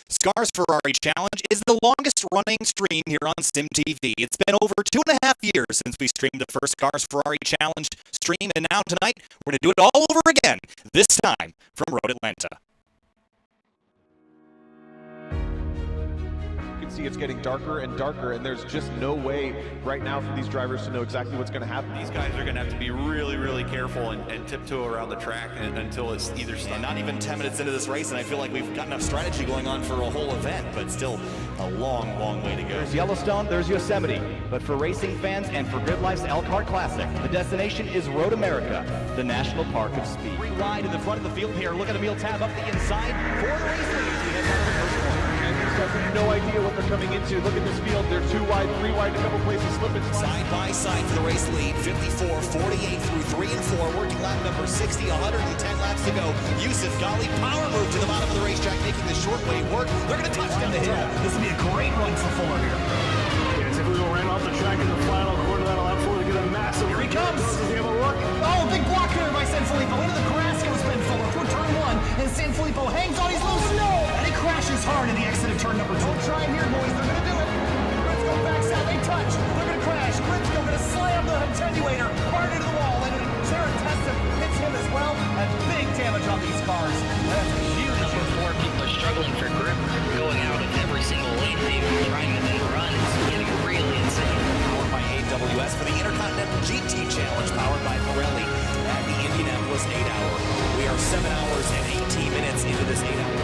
SCRS Ferrari Challenge is the longest running stream here on SimTV. It's been over 2.5 years since we streamed the first SCRS Ferrari Challenge stream, and now tonight we're going to do it all over again, this time from Road Atlanta. See, it's getting darker and darker, and there's just no way right now for these drivers to know exactly what's going to happen. These guys are going to have to be really, really careful and tiptoe around the track until it's either and not even 10 minutes into this race, and I feel like we've got enough strategy going on for a whole event, but still a long, long way to go. There's Yellowstone, there's Yosemite, but for racing fans and for Grid Life's Elkhart Classic, the destination is Road America, the National Park of Speed. Free ride in the front of the field here. Look at Emil Tab up the inside for the race lead. We head down to the first corner. Have no idea what they're coming into. Look at this field. They're 2 wide, 3 wide, a couple places slipping. Side by side for the race lead. 54, 48 through 3 and 4. Working lap number 60, 110 laps to go. Yusuf Ghali, power move to the bottom of the racetrack, making the short way work. They're going to touch down the hill. This will be a great run for Fuller here. Yeah, typically ran off the track in the final quarter of that lap 4 to get a massive. Here he comes. Does he have a look? Oh, big block here by Sanfilippo. Into the grass goes Ben Fuller for turn 1. And Sanfilippo hangs on. He's loose. No! And he crashes hard in the exit of turn number 2. Don't try here, boys. They're going to do it. Gritsko backs out. They touch. They're going to crash. Gritsko going to slam the attenuator hard into the wall. And Jared Testa hits him as well. And big damage on these cars. That's huge. Number 4, people are struggling for grip, going out of every single lane, trying to then run. It's getting really insane. Powered by AWS for the Intercontinental GT Challenge, powered by Pirelli at the Indianapolis 8-hour. We are 7 hours and 18 minutes into this 8-hour.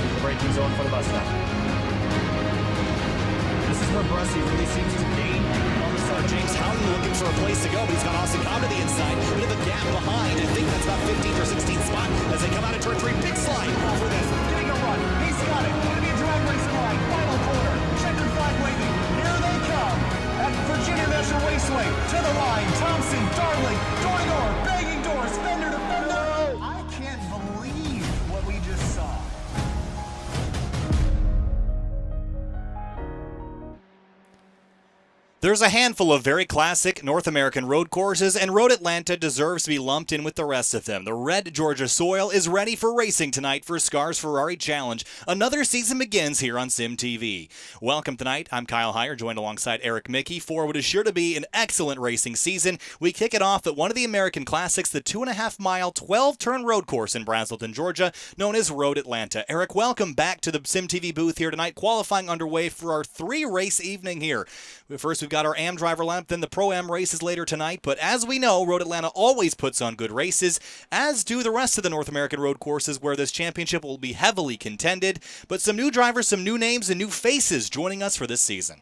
The braking zone for the bus stop. This is where Brussi really seems to gain on the start. James Howden looking for a place to go, but he's got Austin Cobb to the inside. Bit of a gap behind. I think that's about 15th or 16th spot as they come out of turn 3. Big slide for this. Getting a run. He's got it. Going to be a drag race line. Final corner. Checkered flag waving. Here they come. At Virginia National Raceway. To the line. Thompson, Darling, door to door. Banging doors. Fender to fender. I can't believe what we just saw. There's a handful of very classic North American road courses, and Road Atlanta deserves to be lumped in with the rest of them. The red Georgia soil is ready for racing tonight for SCRS Ferrari Challenge. Another season begins here on SimTV. Welcome tonight. I'm Kyle Heyer, joined alongside Eric Mickey for what is sure to be an excellent racing season. We kick it off at one of the American classics, the 2.5-mile, 12-turn road course in Braselton, Georgia, known as Road Atlanta. Eric, welcome back to the SimTV booth here tonight. Qualifying underway for our 3-race evening here. First, we've got our Am driver lineup, then the Pro-Am races later tonight. But as we know, Road Atlanta always puts on good races, as do the rest of the North American road courses where this championship will be heavily contended. But some new drivers, some new names, and new faces joining us for this season.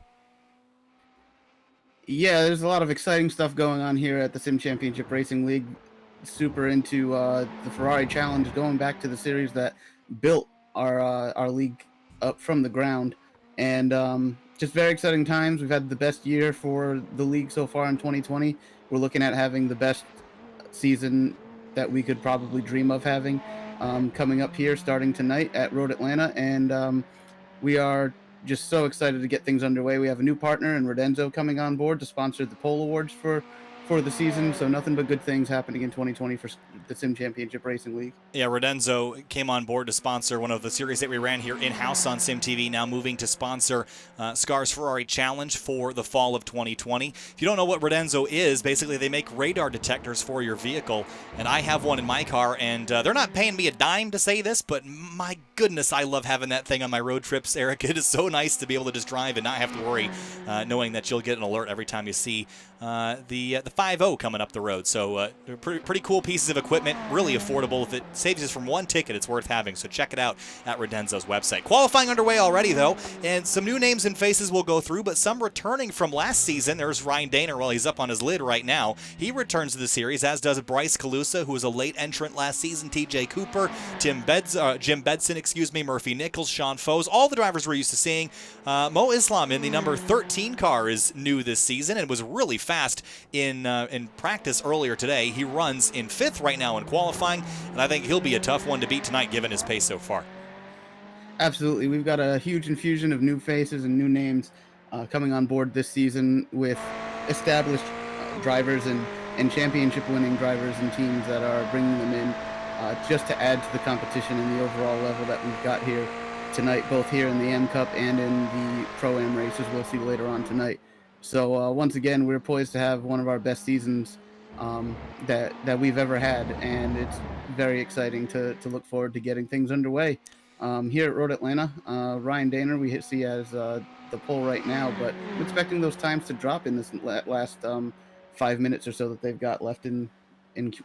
Yeah, there's a lot of exciting stuff going on here at the Sim Championship Racing League. Super into the Ferrari Challenge, going back to the series that built our league up from the ground. And just very exciting times. We've had the best year for the league so far in 2020. We're looking at having the best season that we could probably dream of having coming up here starting tonight at Road Atlanta. And we are just so excited to get things underway. We have a new partner in Rodenzo coming on board to sponsor the pole awards for the season, so nothing but good things happening in 2020 for the Sim Championship Racing League. Yeah, Rodenzo came on board to sponsor one of the series that we ran here in-house on SimTV, now moving to sponsor SCRS Ferrari Challenge for the fall of 2020. If you don't know what Rodenzo is, basically they make radar detectors for your vehicle, and I have one in my car, and they're not paying me a dime to say this, but my goodness, I love having that thing on my road trips, Eric. It is so nice to be able to just drive and not have to worry, knowing that you'll get an alert every time you see the 5.0 coming up the road. So pretty cool pieces of equipment, really affordable. If it saves us from one ticket, it's worth having. So check it out at Rodenzo's website. Qualifying underway already, though, and some new names and faces we'll go through, but some returning from last season. There's Ryan Daner. Well, he's up on his lid right now. He returns to the series, as does Bryce Calusa, who was a late entrant last season, TJ Cooper, Jim Bedson, Murphy Nichols, Sean Foes, all the drivers we're used to seeing. Mo Islam in the number 13 car is new this season and was really fast in practice earlier today. He runs in 5th right now in qualifying, and I think he'll be a tough one to beat tonight given his pace so far. Absolutely. We've got a huge infusion of new faces and new names coming on board this season with established drivers and championship winning drivers and teams that are bringing them in just to add to the competition and the overall level that we've got here. tonight, both here in the M Cup and in the Pro-Am races we'll see later on tonight. So once again, we're poised to have one of our best seasons that we've ever had, and it's very exciting to look forward to getting things underway. Here at Road Atlanta, Ryan Daner we see as the pole right now, but I'm expecting those times to drop in this last 5 minutes or so that they've got left in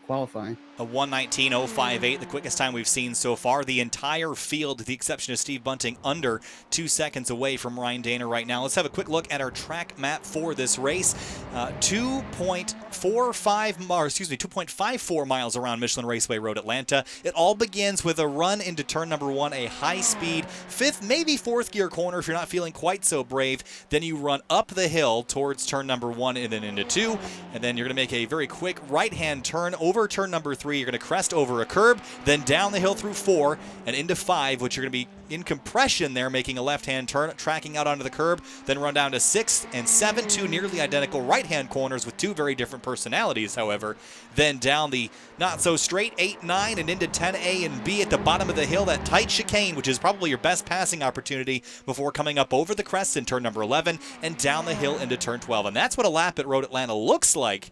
qualifying. A 1:19.058, the quickest time we've seen so far. The entire field, with the exception of Steve Bunting, under 2 seconds away from Ryan Daner right now. Let's have a quick look at our track map for this race. 2.54 miles around Michelin Raceway Road, Atlanta. It all begins with a run into turn number 1, a high-speed 5th, maybe 4th gear corner if you're not feeling quite so brave. Then you run up the hill towards turn number 1 and then into 2, and then you're going to make a very quick right-hand turn over turn number 3. You're going to crest over a curb, then down the hill through 4 and into 5, which you're going to be in compression there, making a left-hand turn, tracking out onto the curb, then run down to 6 and 7, 2 nearly identical right-hand corners with 2 very different personalities, however. Then down the not-so-straight 8, 9, and into 10A and B at the bottom of the hill, that tight chicane, which is probably your best passing opportunity before coming up over the crest in turn number 11 and down the hill into turn 12. And that's what a lap at Road Atlanta looks like,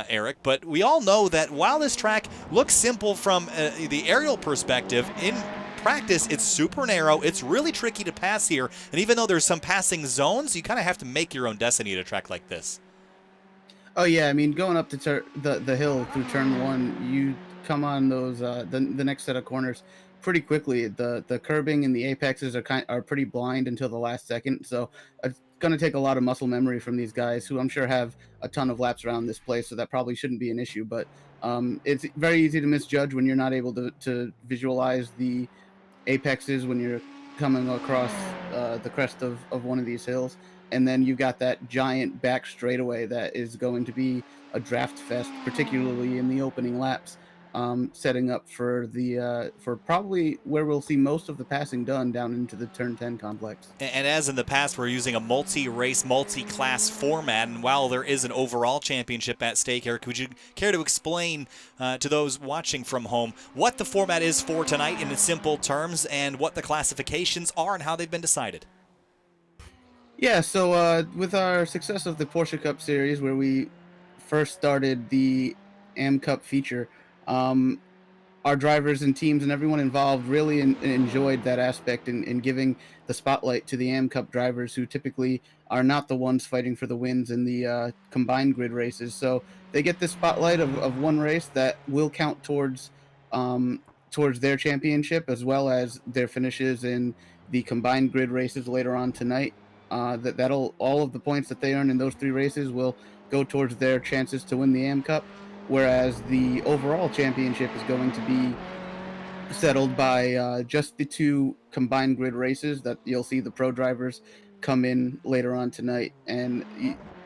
Eric, but we all know that while this track looks simple from the aerial perspective, in practice it's super narrow. It's really tricky to pass here, and even though there's some passing zones, you kind of have to make your own destiny at a track like this. Oh yeah, I mean, going up to the hill through turn 1, you come on those the next set of corners pretty quickly. The curbing and the apexes are pretty blind until the last second, so it's going to take a lot of muscle memory from these guys, who I'm sure have a ton of laps around this place, so that probably shouldn't be an issue. But it's very easy to misjudge when you're not able to visualize the apexes when you're coming across the crest of one of these hills. And then you've got that giant back straightaway that is going to be a draft fest, particularly in the opening laps, setting up for the for probably where we'll see most of the passing done down into the turn 10 complex. And as in the past, we're using a multi-race, multi-class format, and while there is an overall championship at stake, Eric, would you care to explain to those watching from home what the format is for tonight in simple terms, and what the classifications are and how they've been decided? Yeah, so with our success of the Porsche Cup Series, where we first started the AM Cup feature, our drivers and teams and everyone involved really enjoyed that aspect in giving the spotlight to the AM Cup drivers, who typically are not the ones fighting for the wins in the combined grid races. So they get this spotlight of one race that will count towards their championship, as well as their finishes in the combined grid races later on tonight. That'll all of the points that they earn in those 3 races will go towards their chances to win the AM Cup, whereas the overall championship is going to be settled by just the 2 combined grid races that you'll see the pro drivers come in later on tonight, and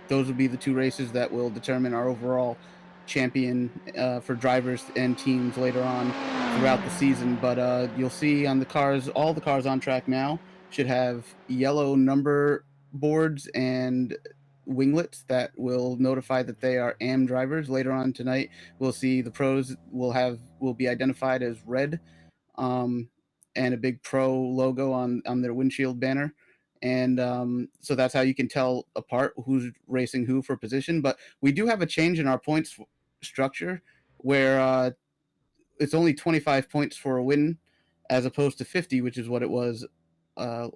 those will be the 2 races that will determine our overall champion for drivers and teams later on throughout the season. But you'll see on the cars, all the cars on track now should have yellow number boards and winglets that will notify that they are AM drivers. Later on tonight, we'll see the pros will be identified as red, and a big pro logo on their windshield banner. And so that's how you can tell apart who's racing who for position. But we do have a change in our points structure, where it's only 25 points for a win as opposed to 50, which is what it was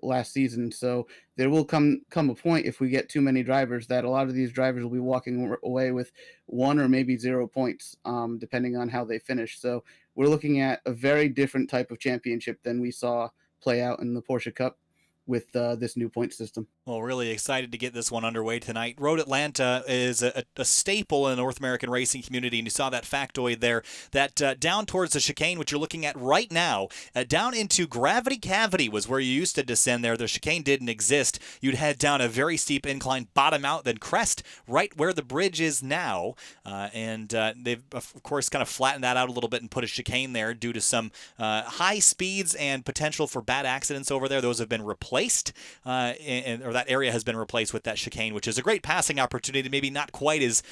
last season. So there will come a point, if we get too many drivers, that a lot of these drivers will be walking away with 1 or maybe 0 points, depending on how they finish. So we're looking at a very different type of championship than we saw play out in the Porsche Cup with this new point system. Well, really excited to get this one underway tonight. Road Atlanta is a staple in the North American racing community, and you saw that factoid there, that down towards the chicane, which you're looking at right now, down into Gravity Cavity was where you used to descend there. The chicane didn't exist. You'd head down a very steep incline, bottom out, then crest right where the bridge is now, and they've, of course, kind of flattened that out a little bit and put a chicane there due to some high speeds and potential for bad accidents over there. Those have been replaced replaced, or that area has been replaced with that chicane, which is a great passing opportunity, maybe not quite as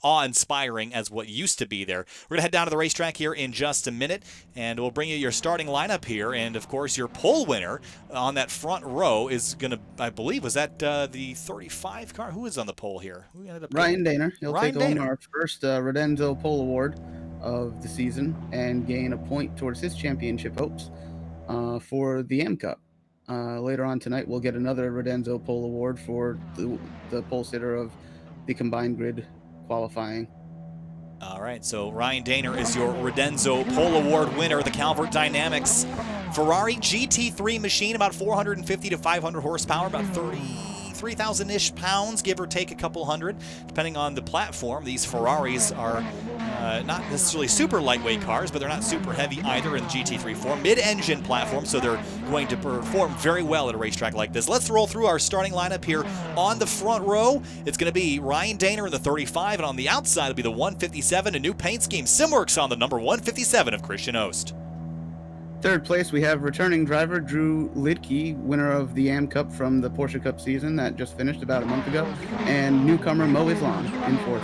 awe-inspiring as what used to be there. We're going to head down to the racetrack here in just a minute, and we'll bring you your starting lineup here. And, of course, your pole winner on that front row is going to, I believe, was that the 35 car? Who is on the pole here? Who ended up Ryan Daner. He'll Ryan take home Daner. our first Redenzo pole award of the season and gain a point towards his championship hopes for the AM Cup. Later on tonight, we'll get another Redenzo pole award for the pole sitter of the combined grid qualifying. All right, so Ryan Daner is your Redenzo Pole Award winner. The Calvert Dynamics Ferrari GT3 machine, about 450 to 500 horsepower, about 33,000-ish pounds, give or take a couple hundred, depending on the platform. These Ferraris are not necessarily super lightweight cars, but they're not super heavy either in the GT3 form. Mid-engine platform, so they're going to perform very well at a racetrack like this. Let's roll through our starting lineup here. On the front row, it's going to be Ryan Daner in the 35, and on the outside it'll be the 157, a new paint scheme. Simworks on the number 157 of Christian Ost. Third place, we have returning driver Drew Lidke, winner of the AM Cup from the Porsche Cup season that just finished about a month ago, and newcomer Mo Islam in fourth.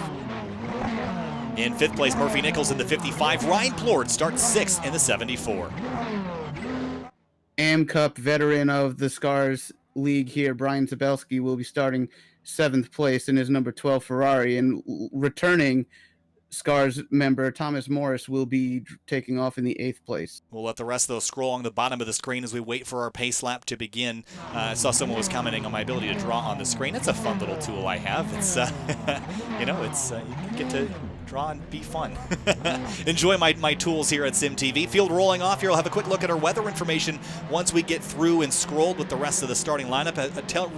In fifth place, Murphy Nichols in the 55. Ryan Plord starts sixth in the 74. AM Cup veteran of the SCRS League here, Brian Zabelski, will be starting seventh place in his number 12 Ferrari, and returning SCRS member Thomas Morris will be taking off in the 8th place. We'll let the rest of those scroll along the bottom of the screen as we wait for our pace lap to begin. I saw someone was commenting on my ability to draw on the screen. It's a fun little tool I have. It's, you know, it's you get to draw and be fun. Enjoy my tools here at SimTV. Field rolling off here. We'll have a quick look at our weather information once we get through and scrolled with the rest of the starting lineup.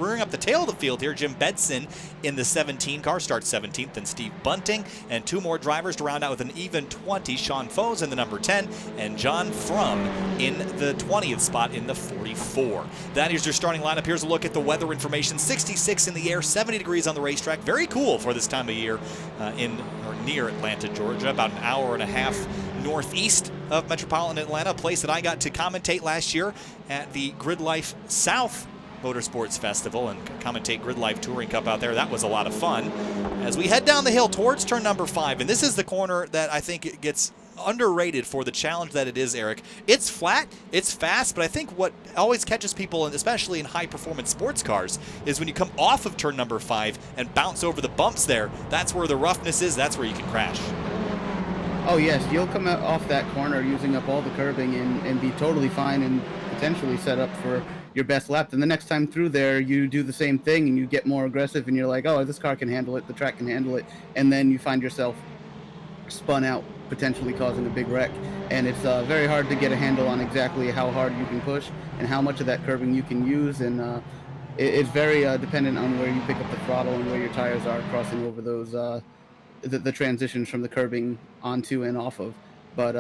Rearing up the tail of the field here, Jim Bedson in the 17 car starts 17th, and Steve Bunting, and two more drivers to round out with an even 20. Sean Foes in the number 10, and John Frum in the 20th spot in the 44. That is your starting lineup. Here's a look at the weather information. 66 in the air, 70 degrees on the racetrack. Very cool for this time of year in or near Atlanta, Georgia, about an hour and a half northeast of metropolitan Atlanta, a place that I got to commentate last year at the Grid Life South Motorsports Festival and commentate Grid Life Touring Cup out there. That was a lot of fun. As we head down the hill towards turn number 5, and this is the corner that I think it gets underrated for the challenge that it is, Eric. It's flat, it's fast, but I think what always catches people, and especially in high-performance sports cars, is when you come off of turn number 5 and bounce over the bumps there. That's where the roughness is. That's where you can crash. Oh yes, you'll come out off that corner using up all the curbing and be totally fine and potentially set up for your best lap. And the next time through there, you do the same thing and you get more aggressive and you're like, oh, this car can handle it, the track can handle it, and then you find yourself spun out, potentially causing a big wreck. And it's very hard to get a handle on exactly how hard you can push and how much of that curbing you can use, and it's very dependent on where you pick up the throttle and where your tires are crossing over those the transitions from the curbing onto and off of. But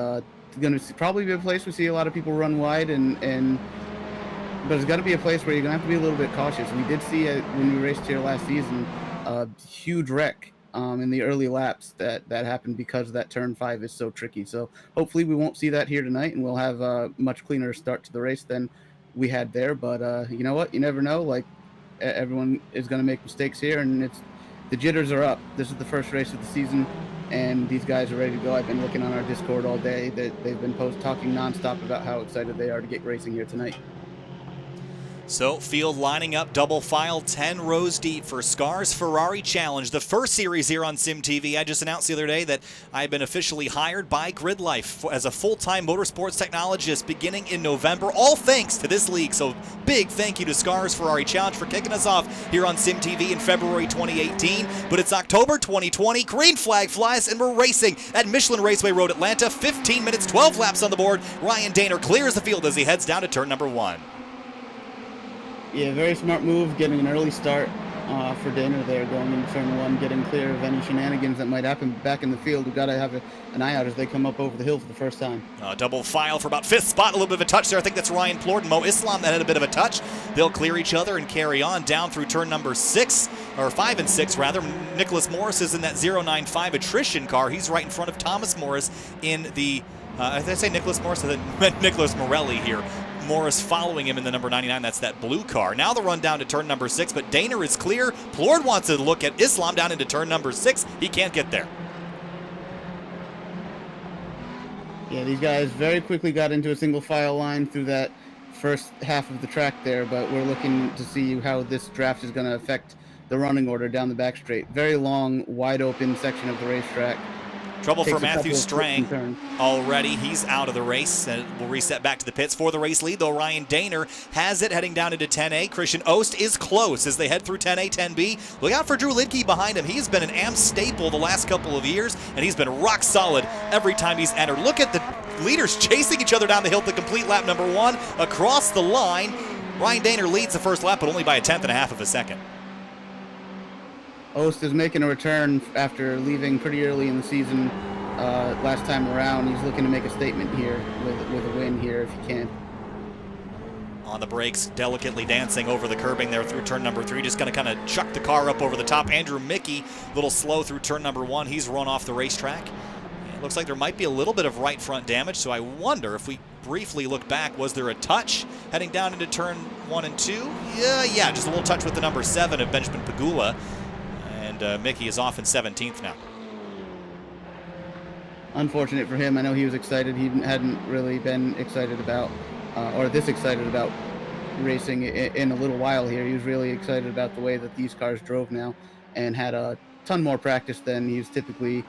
it's going to probably be a place we see a lot of people run wide, but it's got to be a place where you're going to have to be a little bit cautious. We did see when we raced here last season a huge wreck in the early laps that happened because that turn 5 is so tricky. So hopefully we won't see that here tonight, and we'll have a much cleaner start to the race than we had there. But you know what? You never know. Like, everyone is going to make mistakes here, and the jitters are up. This is the first race of the season, and these guys are ready to go. I've been looking on our Discord all day. They've been talking nonstop about how excited they are to get racing here tonight. So, field lining up, double file, 10 rows deep for SCRS Ferrari Challenge, the first series here on SimTV. I just announced the other day that I've been officially hired by Grid Life as a full-time motorsports technologist beginning in November, all thanks to this league. So, big thank you to SCRS Ferrari Challenge for kicking us off here on SimTV in February 2018. But it's October 2020, green flag flies, and we're racing at Michelin Raceway Road, Atlanta. 15 minutes, 12 laps on the board. Ryan Daner clears the field as he heads down to turn number 1. Yeah, very smart move, getting an early start for Daner there, going into turn 1, getting clear of any shenanigans that might happen back in the field. We've got to have an eye out as they come up over the hill for the first time. Double file for about 5th spot, a little bit of a touch there. I think that's Ryan Plord and Mo Islam that had a bit of a touch. They'll clear each other and carry on down through turn number 6, or 5 and 6 rather. Nicholas Morris is in that 095 attrition car. He's right in front of Thomas Morris in the, did I say Nicholas Morris? I meant Nicholas Morelli here. Morris following him in the number 99. That's that blue car. Now the run down to turn number 6, but Daner is clear. Plord wants to look at Islam down into turn number 6. He can't get there. Yeah, these guys very quickly got into a single file line through that first half of the track there, but we're looking to see how this draft is going to affect the running order down the back straight. Very long, wide open section of the racetrack. Trouble Takes for a Matthew couple of Strang twists and turns. already. He's out of the race, and we'll reset back to the pits for the race lead, though Ryan Daner has it heading down into 10A. Christian Ost is close as they head through 10A, 10B. Look out for Drew Lidke behind him. He's been an AM staple the last couple of years, and he's been rock solid every time he's entered. Look at the leaders chasing each other down the hill to complete lap number 1 across the line. Ryan Daner leads the first lap, but only by a 1/10 of a second. Ost is making a return after leaving pretty early in the season last time around. He's looking to make a statement here with a win here if he can. On the brakes, delicately dancing over the curbing there through turn number 3. Just going to kind of chuck the car up over the top. Andrew Mickey, a little slow through turn number 1. He's run off the racetrack. It looks like there might be a little bit of right front damage, so I wonder if we briefly look back, was there a touch heading down into turn 1 and 2? Yeah, just a little touch with the number 7 of Benjamin Pagula. And Mickey is off in 17th now. Unfortunate for him. I know he was excited. He hadn't really been excited about, or this excited about racing in a little while here. He was really excited about the way that these cars drove now and had a ton more practice than he's typically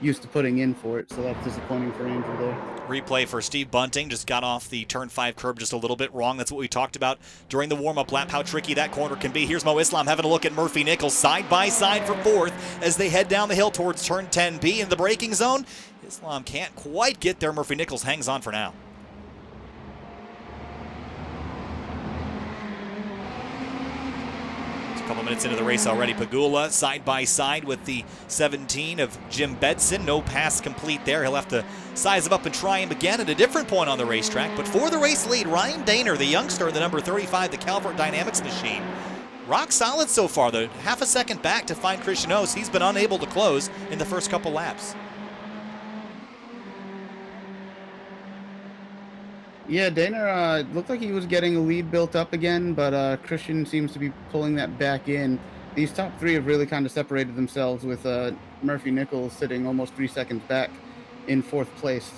used to putting in for it, so that's disappointing for Andrew there. Replay for Steve Bunting, just got off the turn 5 curb just a little bit wrong. That's what we talked about during the warm-up lap, how tricky that corner can be. Here's Mo Islam having a look at Murphy Nichols side by side for 4th as they head down the hill towards turn 10B in the braking zone. Islam can't quite get there. Murphy Nichols hangs on for now. Couple minutes into the race already. Pagula side by side with the 17 of Jim Bedson. No pass complete there. He'll have to size him up and try him again at a different point on the racetrack. But for the race lead, Ryan Daner, the youngster, the number 35, the Calvert Dynamics machine. Rock solid so far. The half a second back to find Christian Ost. He's been unable to close in the first couple laps. Yeah, Daner looked like he was getting a lead built up again, but Christian seems to be pulling that back in. These top 3 have really kind of separated themselves with Murphy Nichols sitting almost 3 seconds back in 4th place.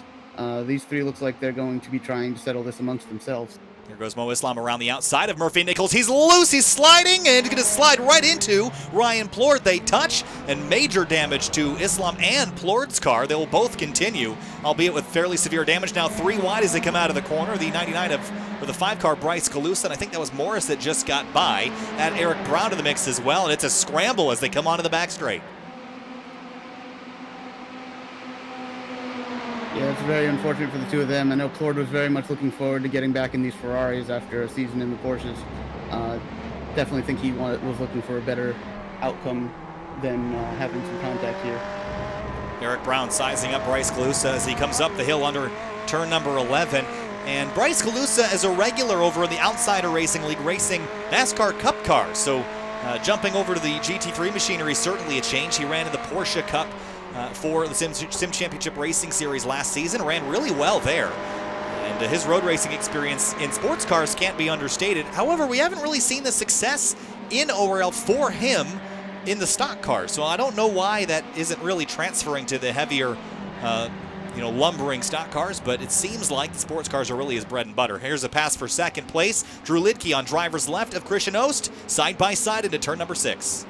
These 3 looks like they're going to be trying to settle this amongst themselves. Here goes Mo Islam around the outside of Murphy Nichols. He's loose, he's sliding, and going to slide right into Ryan Plord. They touch, and major damage to Islam and Plord's car. They will both continue, albeit with fairly severe damage. Now 3 wide as they come out of the corner. The 99 or the 5 car Bryce Calusa, and I think that was Morris that just got by. Add Eric Brown to the mix as well, and it's a scramble as they come onto the back straight. Yeah, it's very unfortunate for the 2 of them. I know Plord was very much looking forward to getting back in these Ferraris after a season in the Porsches. Definitely think he was looking for a better outcome than having some contact here. Eric Brown sizing up Bryce Calusa as he comes up the hill under turn number 11. And Bryce Calusa is a regular over in the Outsider Racing League racing NASCAR Cup cars. So jumping over to the GT3 machinery, certainly a change. He ran in the Porsche Cup for the Sim Championship Racing Series last season, ran really well there. And his road racing experience in sports cars can't be understated. However, we haven't really seen the success in ORL for him in the stock cars. So I don't know why that isn't really transferring to the heavier, lumbering stock cars, but it seems like the sports cars are really his bread and butter. Here's a pass for 2nd place. Drew Lidke on driver's left of Christian Ost, side by side into turn number 6.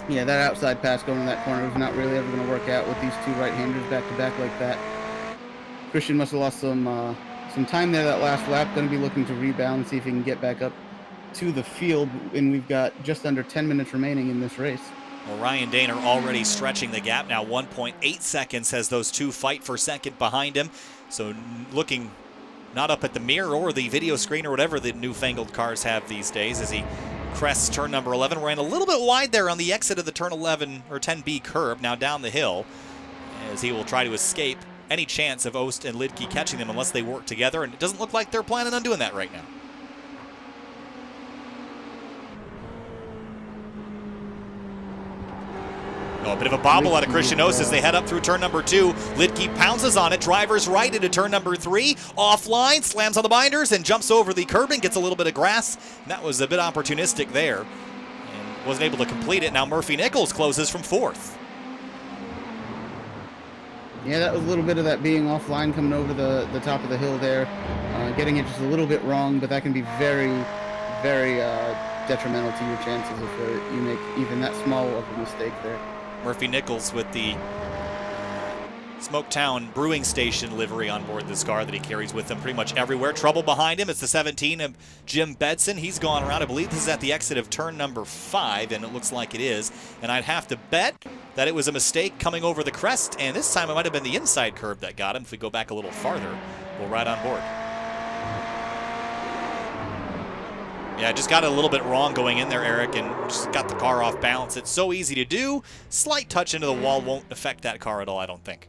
Yeah, that outside pass going in that corner was not really ever going to work out with these 2 right-handers back-to-back like that. Christian must have lost some time there that last lap. Going to be looking to rebound, see if he can get back up to the field, and we've got just under 10 minutes remaining in this race. Well, Ryan Daner already stretching the gap now, 1.8 seconds as those 2 fight for 2nd behind him. So looking not up at the mirror or the video screen or whatever the newfangled cars have these days as he crests turn number 11. Ran a little bit wide there on the exit of the turn 11 or 10B curb, now down the hill, as he will try to escape any chance of Ost and Lidke catching them unless they work together, and it doesn't look like they're planning on doing that right now. Oh, a bit of a bobble out of Christianos as they head up through turn number 2. Lidke pounces on it, driver's right into turn number 3. Offline, slams on the binders and jumps over the curbing, gets a little bit of grass. And that was a bit opportunistic there. And wasn't able to complete it. Now Murphy Nichols closes from 4th. Yeah, that was a little bit of that being offline, coming over the top of the hill there. Getting it just a little bit wrong, but that can be very, very detrimental to your chances if you make even that small of a mistake there. Murphy Nichols with the Smoketown Brewing Station livery on board this car that he carries with him pretty much everywhere. Trouble behind him. It's the 17 of Jim Bedson. He's gone around. I believe this is at the exit of turn number 5, and it looks like it is. And I'd have to bet that it was a mistake coming over the crest, and this time it might have been the inside curb that got him. If we go back a little farther, we'll ride on board. Yeah, just got it a little bit wrong going in there, Eric, and just got the car off balance. It's so easy to do. Slight touch into the wall won't affect that car at all, I don't think.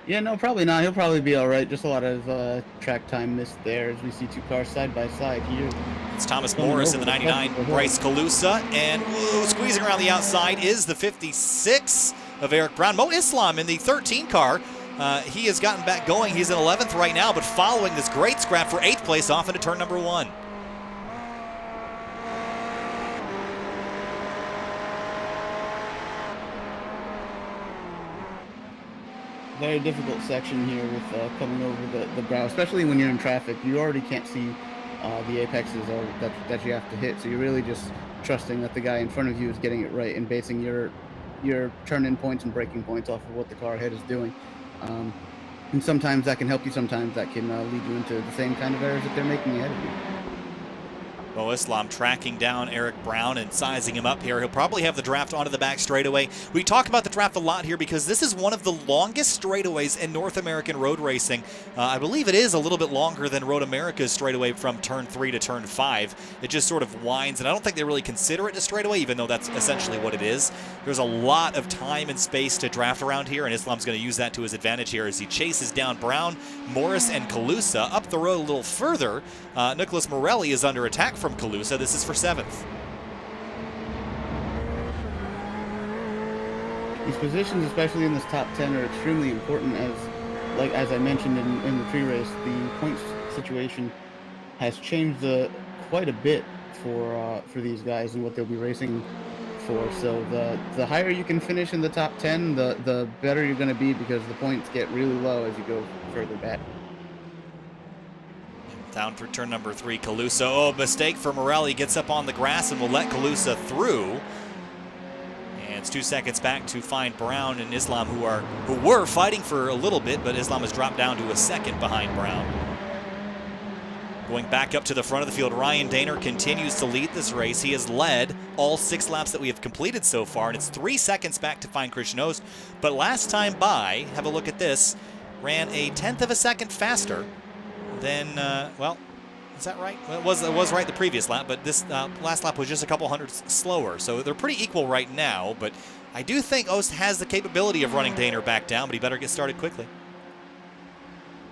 Yeah, no, probably not. He'll probably be all right. Just a lot of track time missed there as we see two cars side by side here. It's Thomas Morris in the 99, Bryce Calusa, and squeezing around the outside is the 56 of Eric Brown. Mo Islam in the 13 car. He has gotten back going. He's in 11th right now, but following this great scrap for 8th place off into turn number 1. Very difficult section here with coming over the brow, especially when you're in traffic. You already can't see the apexes that you have to hit, so you're really just trusting that the guy in front of you is getting it right and basing your turn-in points and braking points off of what the car ahead is doing. And sometimes that can help you, sometimes that can lead you into the same kind of errors that they're making ahead of you. Mo Islam tracking down Eric Brown and sizing him up here. He'll probably have the draft onto the back straightaway. We talk about the draft a lot here because this is one of the longest straightaways in North American road racing. I believe it is a little bit longer than Road America's straightaway from turn 3 to turn 5. It just sort of winds, and I don't think they really consider it a straightaway, even though that's essentially what it is. There's a lot of time and space to draft around here, and Islam's going to use that to his advantage here as he chases down Brown, Morris, and Calusa. Up the road a little further, Nicholas Morelli is under attack from Calusa. This is for 7th. These positions, especially in this top 10, are extremely important as I mentioned in the pre-race, the points situation has changed quite a bit for these guys and what they'll be racing for. So the higher you can finish in the top 10, the better you're going to be because the points get really low as you go further back. Down through turn number 3, Calusa. Oh, mistake for Morelli. Gets up on the grass and will let Calusa through. And it's 2 seconds back to find Brown and Islam, who were fighting for a little bit, but Islam has dropped down to a second behind Brown. Going back up to the front of the field, Ryan Daner continues to lead this race. He has led all 6 laps that we have completed so far, and it's 3 seconds back to find Christianos. But last time by, have a look at this, ran a 1/10 of a second faster. Then, well, is that right? Well, it was right the previous lap, but this last lap was just a couple hundredths slower. So they're pretty equal right now, but I do think Ost has the capability of running Daner back down, but he better get started quickly.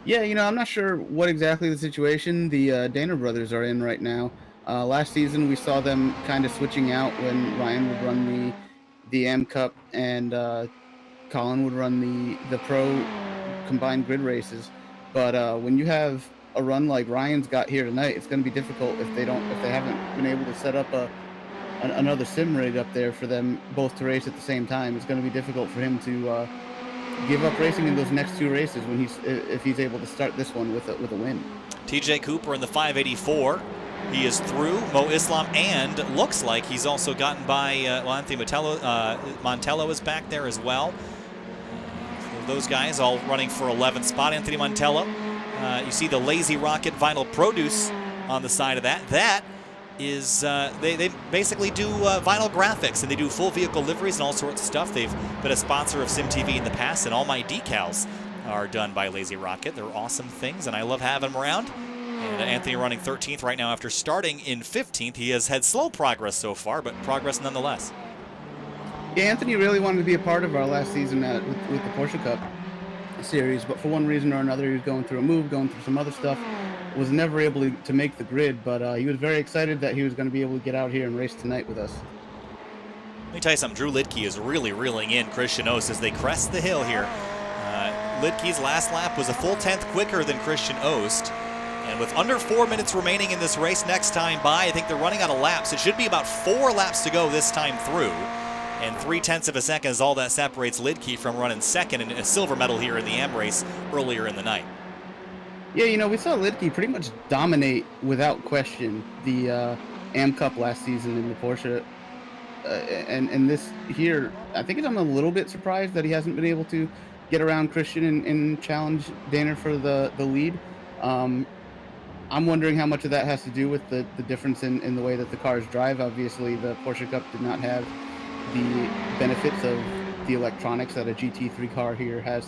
Yeah, I'm not sure what exactly the situation the Daner brothers are in right now. Last season, we saw them kind of switching out when Ryan would run the AM Cup and Colin would run the Pro combined grid races. But when you have a run like Ryan's got here tonight, it's going to be difficult if they haven't been able to set up another sim rig up there for them both to race at the same time. It's going to be difficult for him to give up racing in those next 2 races if he's able to start this one with a win. TJ Cooper in the 584. He is through. Mo Islam, and looks like he's also gotten by Anthony Montello is back there as well. Those guys all running for 11th spot. Anthony Montello. You see the Lazy Rocket Vinyl Produce on the side of that. That is, they basically do vinyl graphics, and they do full vehicle liveries and all sorts of stuff. They've been a sponsor of SimTV in the past, and all my decals are done by Lazy Rocket. They're awesome things, and I love having them around. And Anthony running 13th right now after starting in 15th. He has had slow progress so far, but progress nonetheless. Yeah, Anthony really wanted to be a part of our last season with the Porsche Cup series, but for one reason or another, he was going through a move, going through some other stuff, was never able to make the grid, but he was very excited that he was going to be able to get out here and race tonight with us. Let me tell you something, Drew Lidke is really reeling in Christian Ost as they crest the hill here. Lidke's last lap was a full 10th quicker than Christian Ost. And with under 4 minutes remaining in this race next time by, I think they're running out of laps. It should be about 4 laps to go this time through. And 0.3 of a second is all that separates Lidke from running second in a silver medal here in the AM race earlier in the night. Yeah, you know, we saw Lidke pretty much dominate without question the AM Cup last season in the Porsche. And this here, I think I'm a little bit surprised that he hasn't been able to get around Christian and challenge Daner for the lead. I'm wondering how much of that has to do with the difference in the way that the cars drive. Obviously, the Porsche Cup did not have the benefits of the electronics that a GT3 car here has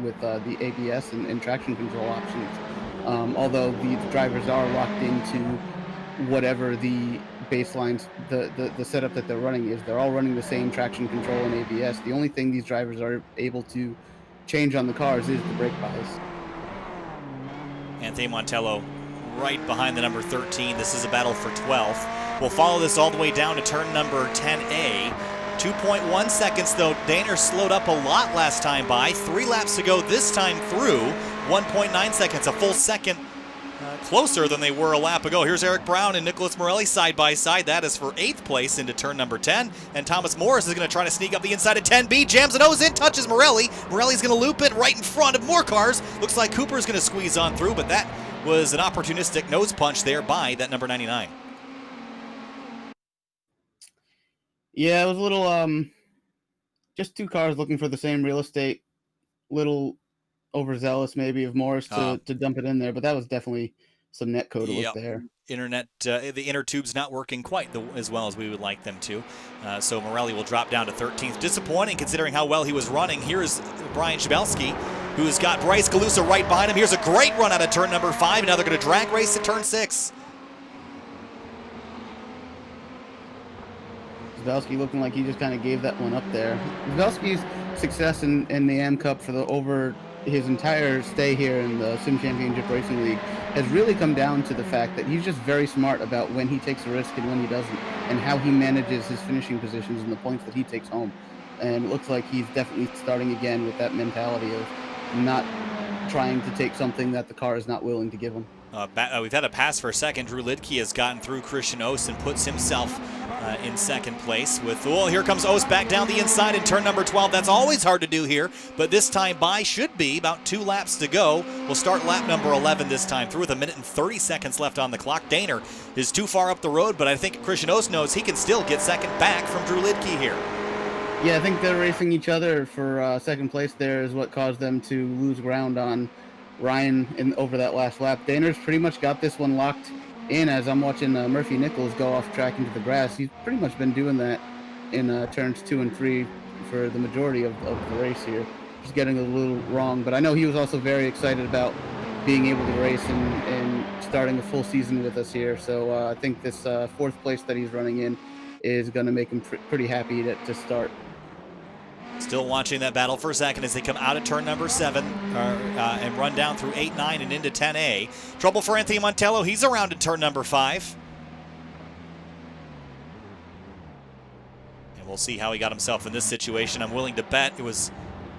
with the ABS and traction control options. Although the drivers are locked into whatever the baselines, the setup that they're running is. They're all running the same traction control and ABS. The only thing these drivers are able to change on the cars is the brake bias. Anthony Montello right behind the number 13. This is a battle for 12th. We'll follow this all the way down to turn number 10A. 2.1 seconds though. Daner slowed up a lot last time by. 3 laps to go this time through. 1.9 seconds, a full second closer than they were a lap ago. Here's Eric Brown and Nicholas Morelli side by side. That is for 8th place into turn number 10. And Thomas Morris is going to try to sneak up the inside of 10B. Jams a nose in, touches Morelli. Morelli's going to loop it right in front of more cars. Looks like Cooper's going to squeeze on through, but that was an opportunistic nose punch there by that number 99. Yeah, it was a little, just 2 cars looking for the same real estate. Little overzealous maybe of Morris to dump it in there, but that was definitely some net code was there. Internet, the inner tube's not working quite as well as we would like them to. So Morelli will drop down to 13th. Disappointing considering how well he was running. Here's Brian Shabelski, who's got Bryce Calusa right behind him. Here's a great run out of turn number 5. And now they're going to drag race to turn 6. Shabelski looking like he just kind of gave that one up there. Shabelski's success in the AM Cup for over his entire stay here in the Sim Championship Racing League has really come down to the fact that he's just very smart about when he takes a risk and when he doesn't, and how he manages his finishing positions and the points that he takes home. And it looks like he's definitely starting again with that mentality of not trying to take something that the car is not willing to give him. We've had a pass for a second. Drew Lidke has gotten through Christian Ost and puts himself in second place with, oh, here comes Ost back down the inside in turn number 12. That's always hard to do here, but this time by should be about 2 laps to go. We'll start lap number 11 this time through with 1 minute and 30 seconds left on the clock. Daner is too far up the road, but I think Christian Ost knows he can still get second back from Drew Lidke here. Yeah, I think they're racing each other for second place there is what caused them to lose ground on Ryan over that last lap. Daner's pretty much got this one locked in as I'm watching Murphy Nichols go off track into the grass. He's pretty much been doing that in turns 2 and 3 for the majority of the race here. Just getting a little wrong, but I know he was also very excited about being able to race and starting a full season with us here. So I think this 4th place that he's running in is going to make him pretty happy to start. Still watching that battle for a second as they come out of turn number 7 and run down through 8, 9, and into 10A. Trouble for Anthony Montello. He's around in turn number 5. And we'll see how he got himself in this situation. I'm willing to bet it was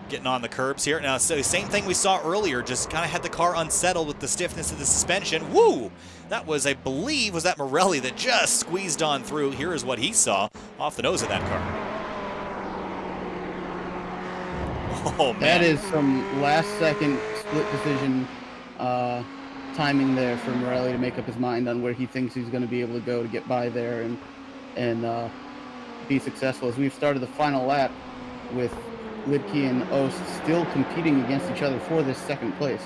getting on the curbs here. Now, so same thing we saw earlier, just kind of had the car unsettled with the stiffness of the suspension. Woo! That was, I believe, was that Morelli that just squeezed on through. Here is what he saw off the nose of that car. Oh, man. That is some last-second split decision timing there for Morelli to make up his mind on where he thinks he's going to be able to go to get by there and be successful. As we've started the final lap with Lidke and Ost still competing against each other for this second place.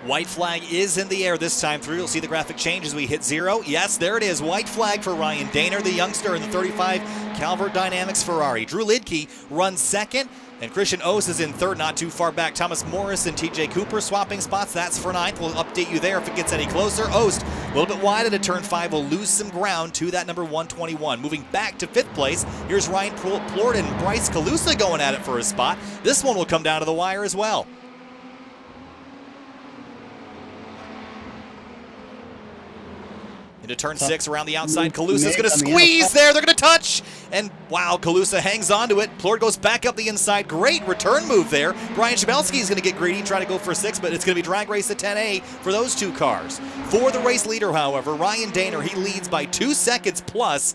White flag is in the air this time through. You'll see the graphic change as we hit 0. Yes, there it is. White flag for Ryan Daner, the youngster in the 35 Calvert Dynamics Ferrari. Drew Lidke runs second, and Christian Ost is in third, not too far back. Thomas Morris and TJ Cooper swapping spots. That's for 9th. We'll update you there if it gets any closer. Ost, a little bit wide into turn 5, will lose some ground to that number 121. Moving back to 5th place, here's Ryan Plort and Bryce Calusa going at it for a spot. This one will come down to the wire as well. Into turn 6 around the outside. Calusa's going to squeeze there. They're going to touch. And wow, Kalusa hangs on to it. Plord goes back up the inside. Great return move there. Brian Shabelski is going to get greedy, try to go for 6, but it's going to be drag race at 10A for those two cars. For the race leader, however, Ryan Daner, he leads by 2 seconds plus,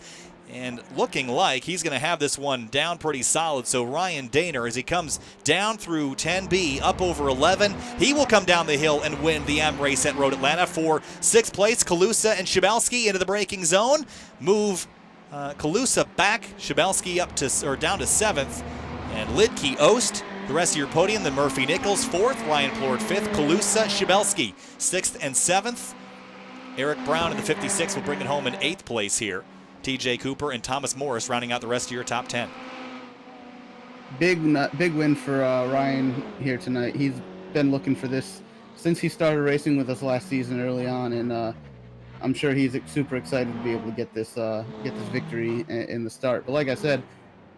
and looking like he's going to have this one down pretty solid. So Ryan Daner, as he comes down through 10B, up over 11, he will come down the hill and win the M race at Road Atlanta. For 6th place, Kalusa and Shabelski into the braking zone. Move Kalusa back, Shabelski up to, or down to 7th, and Lidke Ost, the rest of your podium. Then Murphy Nichols 4th, Ryan Plord 5th, Kalusa, Shabelski 6th and 7th. Eric Brown in the 56 will bring it home in 8th place here. TJ Cooper and Thomas Morris rounding out the rest of your top 10. Big win for Ryan here tonight. He's been looking for this since he started racing with us last season early on, and I'm sure he's super excited to be able to get this victory in the start. But like I said,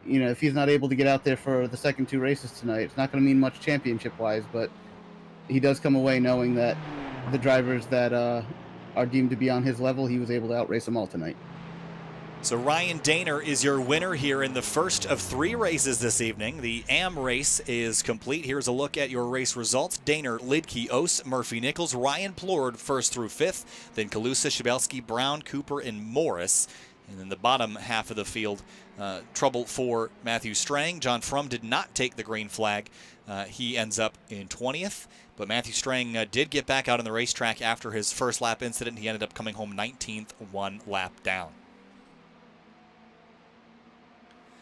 you know, if he's not able to get out there for the second 2 races tonight, it's not going to mean much championship-wise, but he does come away knowing that the drivers that are deemed to be on his level, he was able to outrace them all tonight. So Ryan Daner is your winner here in the first of 3 races this evening. The AM race is complete. Here's a look at your race results. Daner, Lidke, Ost, Murphy Nichols, Ryan Plord 1st through 5th, then Kalusa, Shabelski, Brown, Cooper, and Morris. And then the bottom half of the field, trouble for Matthew Strang. John Frum did not take the green flag. He ends up in 20th. But Matthew Strang did get back out on the racetrack after his first lap incident. He ended up coming home 19th, 1 lap down.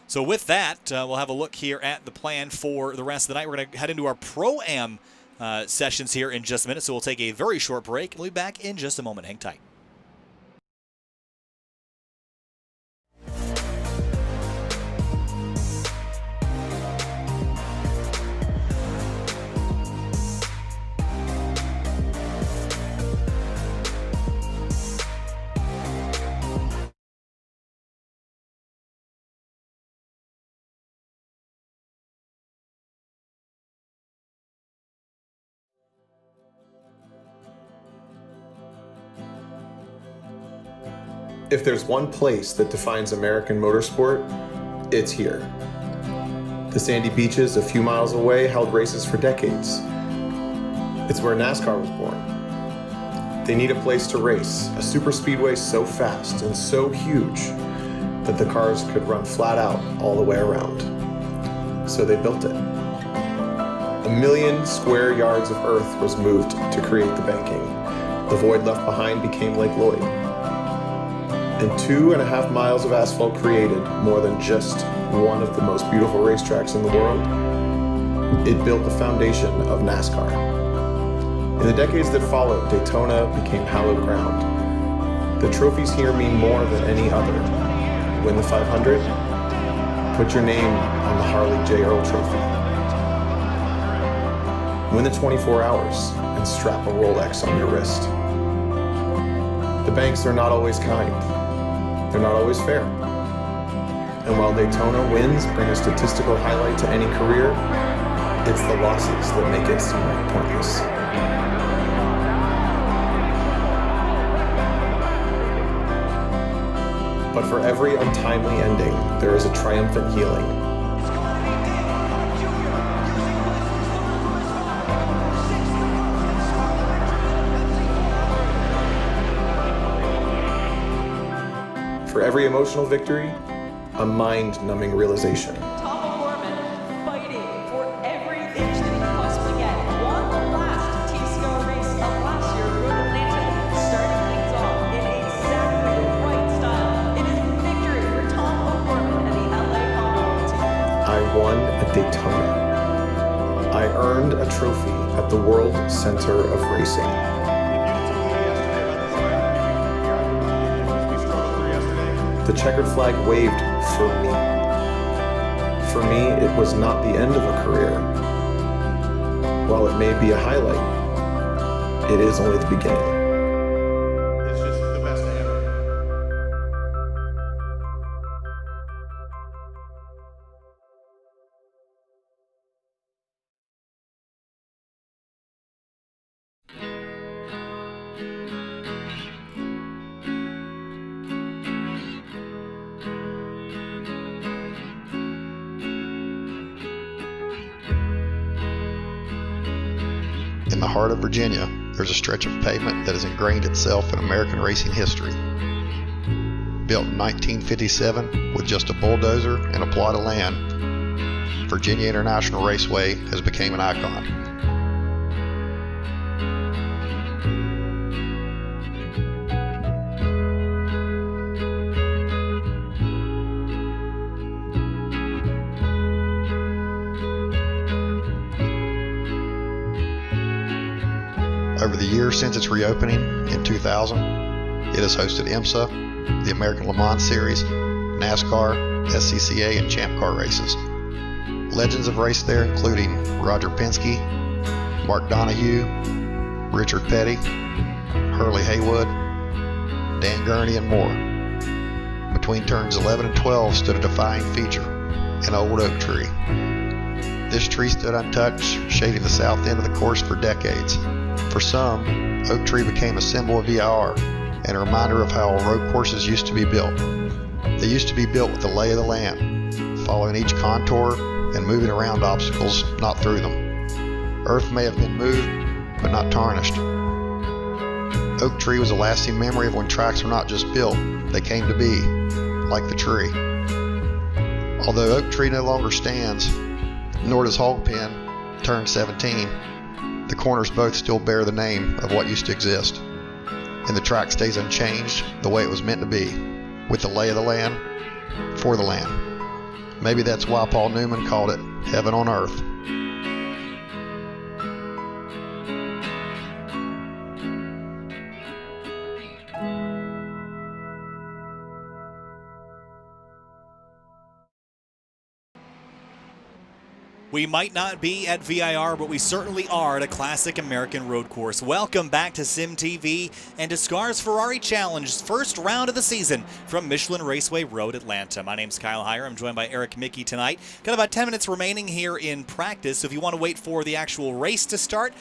So with that, we'll have a look here at the plan for the rest of the night. We're going to head into our Pro-Am sessions here in just a minute, so we'll take a very short break. We'll be back in just a moment. Hang tight. If there's one place that defines American motorsport, it's here. The sandy beaches a few miles away held races for decades. It's where NASCAR was born. They need a place to race, a super speedway so fast and so huge that the cars could run flat out all the way around. So they built it. 1 million square yards of earth was moved to create the banking. The void left behind became Lake Lloyd. And 2.5 miles of asphalt created more than just one of the most beautiful racetracks in the world. It built the foundation of NASCAR. In the decades that followed, Daytona became hallowed ground. The trophies here mean more than any other. Win the 500, put your name on the Harley J. Earl Trophy. Win the 24 hours and strap a Rolex on your wrist. The banks are not always kind. They're not always fair. And while Daytona wins bring a statistical highlight to any career, it's the losses that make it seem pointless. But for every untimely ending, there is a triumphant healing. For every emotional victory, a mind-numbing realization. Tom O'Gorman fighting for every inch that he can possibly get. Won the last T-SCAR race of last year, Road Atlanta, starting things off in exactly the right style. It is victory for Tom O'Gorman and the LA Honda team. I won at Daytona. I earned a trophy at the World Center of Racing. The checkered flag waved for me. For me, it was not the end of a career. While it may be a highlight, it is only the beginning. It's just the best day ever. heart of Virginia, there's a stretch of pavement that has ingrained itself in American racing history. Built in 1957 with just a bulldozer and a plot of land, Virginia International Raceway has become an icon. Over the years since its reopening in 2000, it has hosted IMSA, the American Le Mans Series, NASCAR, SCCA, and Champ Car races. Legends have raced there, including Roger Penske, Mark Donohue, Richard Petty, Hurley Haywood, Dan Gurney, and more. Between turns 11 and 12 stood a defying feature, an old oak tree. This tree stood untouched, shading the south end of the course for decades. For some, oak tree became a symbol of VIR and a reminder of how road courses used to be built. They used to be built with the lay of the land, following each contour and moving around obstacles, not through them. Earth may have been moved, but not tarnished. Oak tree was a lasting memory of when tracks were not just built, they came to be, like the tree. Although oak tree no longer stands, nor does hog pen turn 17, the corners both still bear the name of what used to exist. And the track stays unchanged the way it was meant to be, with the lay of the land, for the land. Maybe that's why Paul Newman called it heaven on earth. We might not be at VIR, but we certainly are at a classic American road course. Welcome back to SimTV and to SCRS Ferrari Challenge's first round of the season from Michelin Raceway Road, Atlanta. My name's Kyle Heyer. I'm joined by Eric Mickey tonight. Got about 10 minutes remaining here in practice, so if you want to wait for the actual race to start,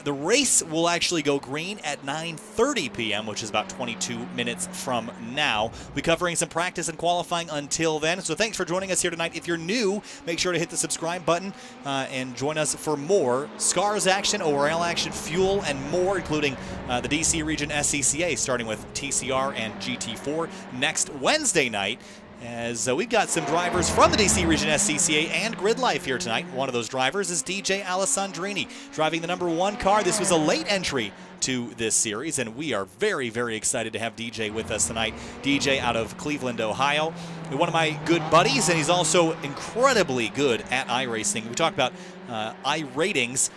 the race will actually go green at 9:30 p.m., which is about 22 minutes from now. We'll be covering some practice and qualifying until then, so thanks for joining us here tonight. If you're new, make sure to hit the subscribe button and join us for more SCRS action, ORL action, fuel, and more, including the DC region SCCA, starting with TCR and GT4 next Wednesday night. As we've got some drivers from the DC region SCCA and Grid Life here tonight. One of those drivers is DJ Alessandrini, driving the #1 car. This was a late entry to this series, and we are very, very excited to have DJ with us tonight. DJ out of Cleveland, Ohio. One of my good buddies, and he's also incredibly good at iRacing. We talked about iRatings.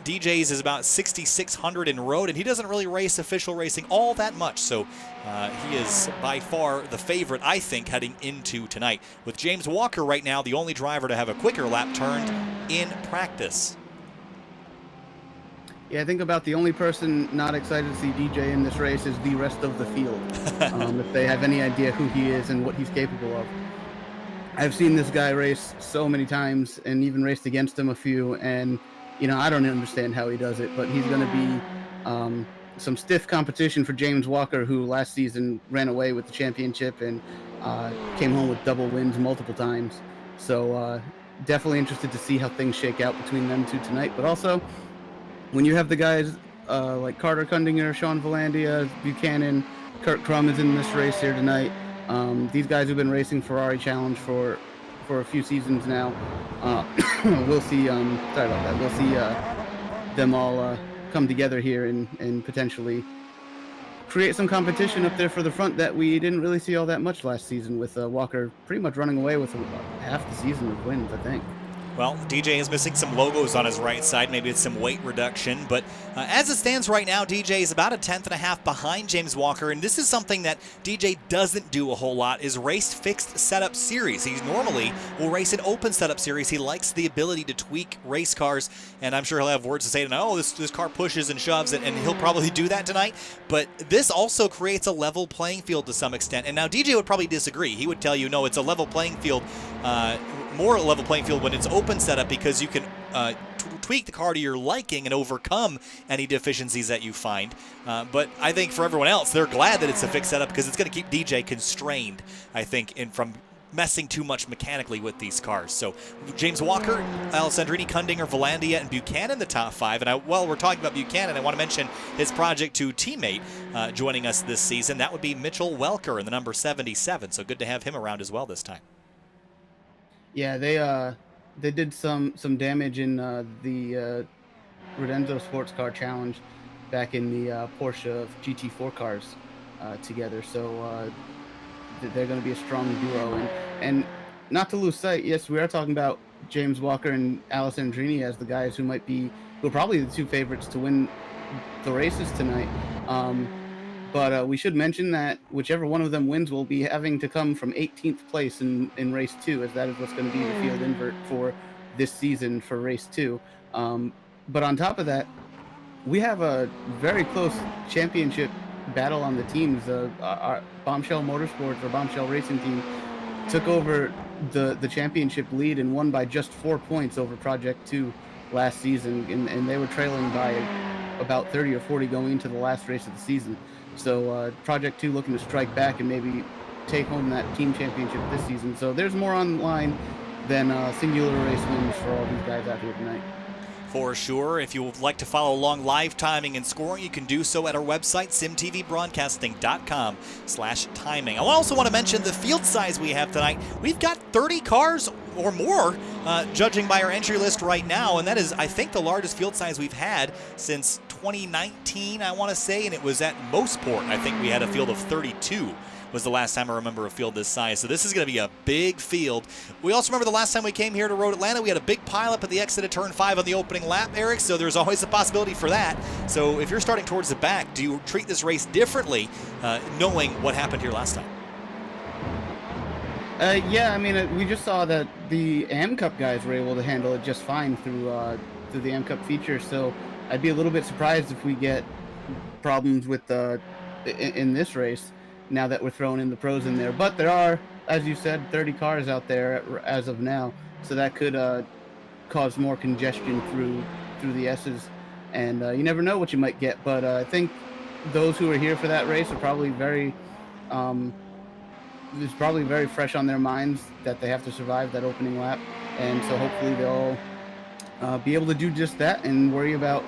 DJ's is about 6,600 in road, and he doesn't really race official racing all that much, so he is by far the favorite, I think, heading into tonight. With James Walker right now, the only driver to have a quicker lap turned in practice. Yeah, I think about the only person not excited to see DJ in this race is the rest of the field, if they have any idea who he is and what he's capable of. I've seen this guy race so many times and even raced against him a few, and you know, I don't understand how he does it, but he's going to be some stiff competition for James Walker, who last season ran away with the championship and came home with double wins multiple times. So definitely interested to see how things shake out between them two tonight. But also, when you have the guys like Carter Kundinger, Sean Valandia, Buchanan, Kurt Crum is in this race here tonight. These guys have been racing Ferrari Challenge for a few seasons now. We'll see. Sorry about that. We'll see them all come together here and potentially create some competition up there for the front that we didn't really see all that much last season, with Walker pretty much running away with half the season of wins, I think. Well, DJ is missing some logos on his right side. Maybe it's some weight reduction. But as it stands right now, DJ is about 1.5 tenths behind James Walker. And this is something that DJ doesn't do a whole lot, is race fixed setup series. He normally will race an open setup series. He likes the ability to tweak race cars. And I'm sure he'll have words to say tonight. Oh, this car pushes and shoves it. And he'll probably do that tonight. But this also creates a level playing field to some extent. And now DJ would probably disagree. He would tell you, no, it's a level playing field, more level playing field when it's open setup, because you can tweak the car to your liking and overcome any deficiencies that you find. But I think for everyone else, they're glad that it's a fixed setup, because it's going to keep DJ constrained, I think, from messing too much mechanically with these cars. So James Walker, Alessandrini, Kundinger, Volandia, and Buchanan, the top 5. And while we're talking about Buchanan, I want to mention his Project 2 teammate joining us this season. That would be Mitchell Welker in the number 77. So good to have him around as well this time. Yeah, they did some damage in the Rodenzo Sports Car Challenge back in the Porsche GT4 cars together. So they're going to be a strong duo. And not to lose sight, yes, we are talking about James Walker and Alessandrini as the guys who are probably the 2 favorites to win the races tonight. But we should mention that whichever one of them wins will be having to come from 18th place in race 2, as that is what's going to be the field invert for this season for race 2. But on top of that, we have a very close championship battle on the teams. Our Bombshell Motorsports, or Bombshell Racing team, took over the championship lead and won by just 4 points over Project 2 last season, and they were trailing by about 30 or 40 going into the last race of the season. So Project 2 looking to strike back and maybe take home that team championship this season. So there's more on the line than singular race wins for all these guys out here tonight. For sure. If you would like to follow along live timing and scoring, you can do so at our website, simtvbroadcasting.com/timing. I also want to mention the field size we have tonight. We've got 30 cars or more, judging by our entry list right now, and that is, I think, the largest field size we've had since 2019, I want to say, and it was at Motorsports. I think we had a field of 32. Was the last time I remember a field this size. So this is going to be a big field. We also remember the last time we came here to Road Atlanta, we had a big pileup at the exit of turn 5 on the opening lap, Eric, so there's always a possibility for that. So if you're starting towards the back, do you treat this race differently, knowing what happened here last time? Yeah, I mean, we just saw that the AM Cup guys were able to handle it just fine through the AM Cup feature, so I'd be a little bit surprised if we get problems with in this race, now that we're throwing in the pros in there. But there are, as you said, 30 cars out there as of now, so that could cause more congestion through the S's, and you never know what you might get. But I think those who are here for that race are probably it's probably very fresh on their minds that they have to survive that opening lap, and so hopefully they'll be able to do just that and worry about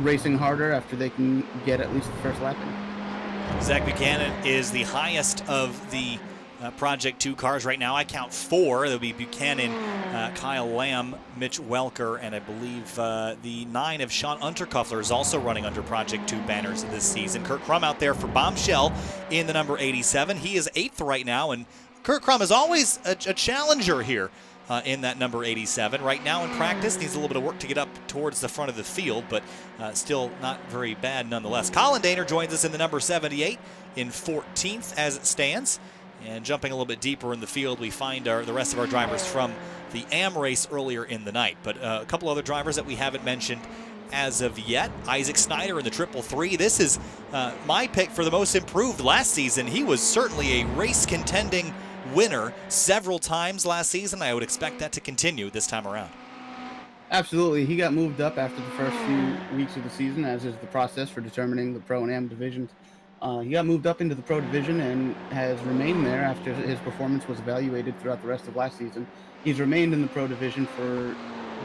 racing harder after they can get at least the first lap in. Zach Buchanan is the highest of the Project 2 cars right now. I count 4. There'll be Buchanan, Kyle Lamb, Mitch Welker, and I believe the 9 of Sean Unterkuffler is also running under Project 2 banners this season. Kurt Crum out there for Bombshell in the number 87. He is 8th right now, and Kurt Crum is always a challenger here in that number 87. Right now in practice, needs a little bit of work to get up towards the front of the field, but still not very bad nonetheless. Colin Daner joins us in the number 78 in 14th as it stands. And jumping a little bit deeper in the field, we find the rest of our drivers from the AM race earlier in the night. But a couple other drivers that we haven't mentioned as of yet. Isaac Snyder in the 333. This is my pick for the most improved last season. He was certainly a race contending winner several times last season. I would expect that to continue this time around. Absolutely. He got moved up after the first few weeks of the season, as is the process for determining the Pro and Am divisions. He got moved up into the Pro division and has remained there after his performance was evaluated throughout the rest of last season. He's remained in the Pro division for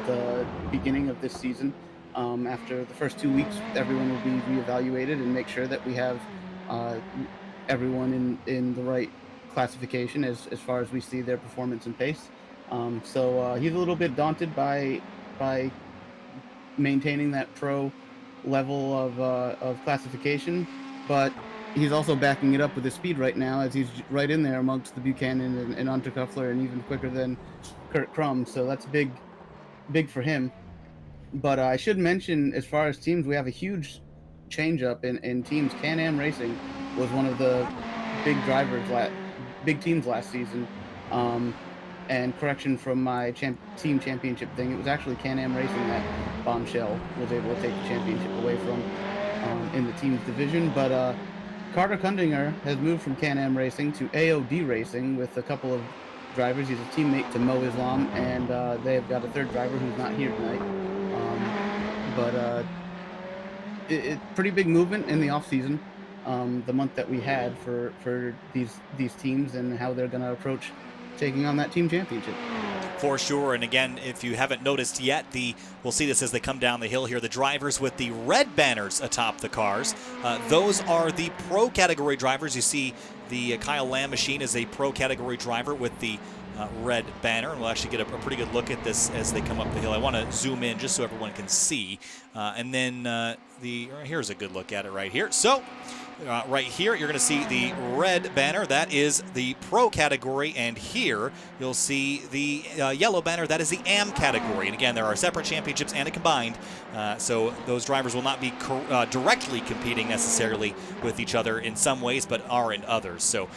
the beginning of this season. After the first 2 weeks, everyone will be reevaluated and make sure that we have everyone in the right classification as far as we see their performance and pace. So he's a little bit daunted by maintaining that Pro level of classification, but he's also backing it up with his speed right now, as he's right in there amongst the Buchanan and Unterkuffler, and even quicker than Kurt Crum. So that's big for him. But I should mention, as far as teams, we have a huge change up in teams. Can-Am Racing was one of the big big teams last season. And correction from my team championship thing, it was actually Can-Am Racing that Bombshell was able to take the championship away from in the teams division. But Carter Kundinger has moved from Can-Am Racing to AOD Racing with a couple of drivers. He's a teammate to Mo Islam, and they have got a third driver who's not here tonight. It's pretty big movement in the off season, the month that we had for these teams and how they're going to approach taking on that team championship. For sure, and again, if you haven't noticed yet, we'll see this as they come down the hill here. The drivers with the red banners atop the cars, those are the pro category drivers. You see the Kyle Lamb machine is a pro category driver with the red banner, and we'll actually get a pretty good look at this as they come up the hill. I want to zoom in just so everyone can see, and then here's a good look at it right here. So right here, you're going to see the red banner. That is the pro category, and here you'll see the yellow banner. That is the AM category. And again, there are separate championships and a combined, so those drivers will not be directly competing necessarily with each other in some ways, but are in others. So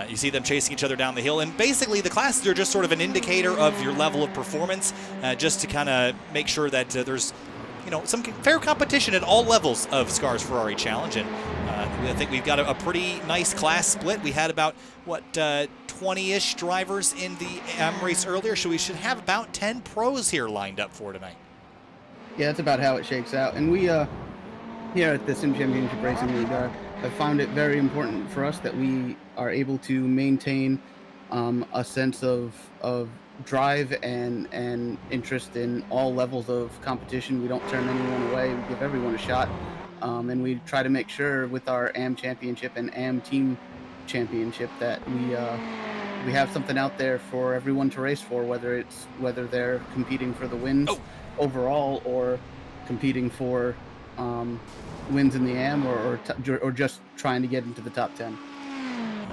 you see them chasing each other down the hill, and basically the classes are just sort of an indicator of your level of performance, just to kind of make sure that there's some fair competition at all levels of SCRS Ferrari Challenge. And I think we've got a pretty nice class split. We had about, 20-ish drivers in the AM race earlier, so we should have about 10 pros here lined up for tonight. Yeah, that's about how it shakes out. And we, here at the Sim Championship Racing League, have found it very important for us that we are able to maintain a sense of drive and interest in all levels of competition. We don't turn anyone away. We give everyone a shot, and we try to make sure with our AM championship and AM team championship that we have something out there for everyone to race for, whether they're competing for the wins overall or competing for wins in the AM or just trying to get into the top 10.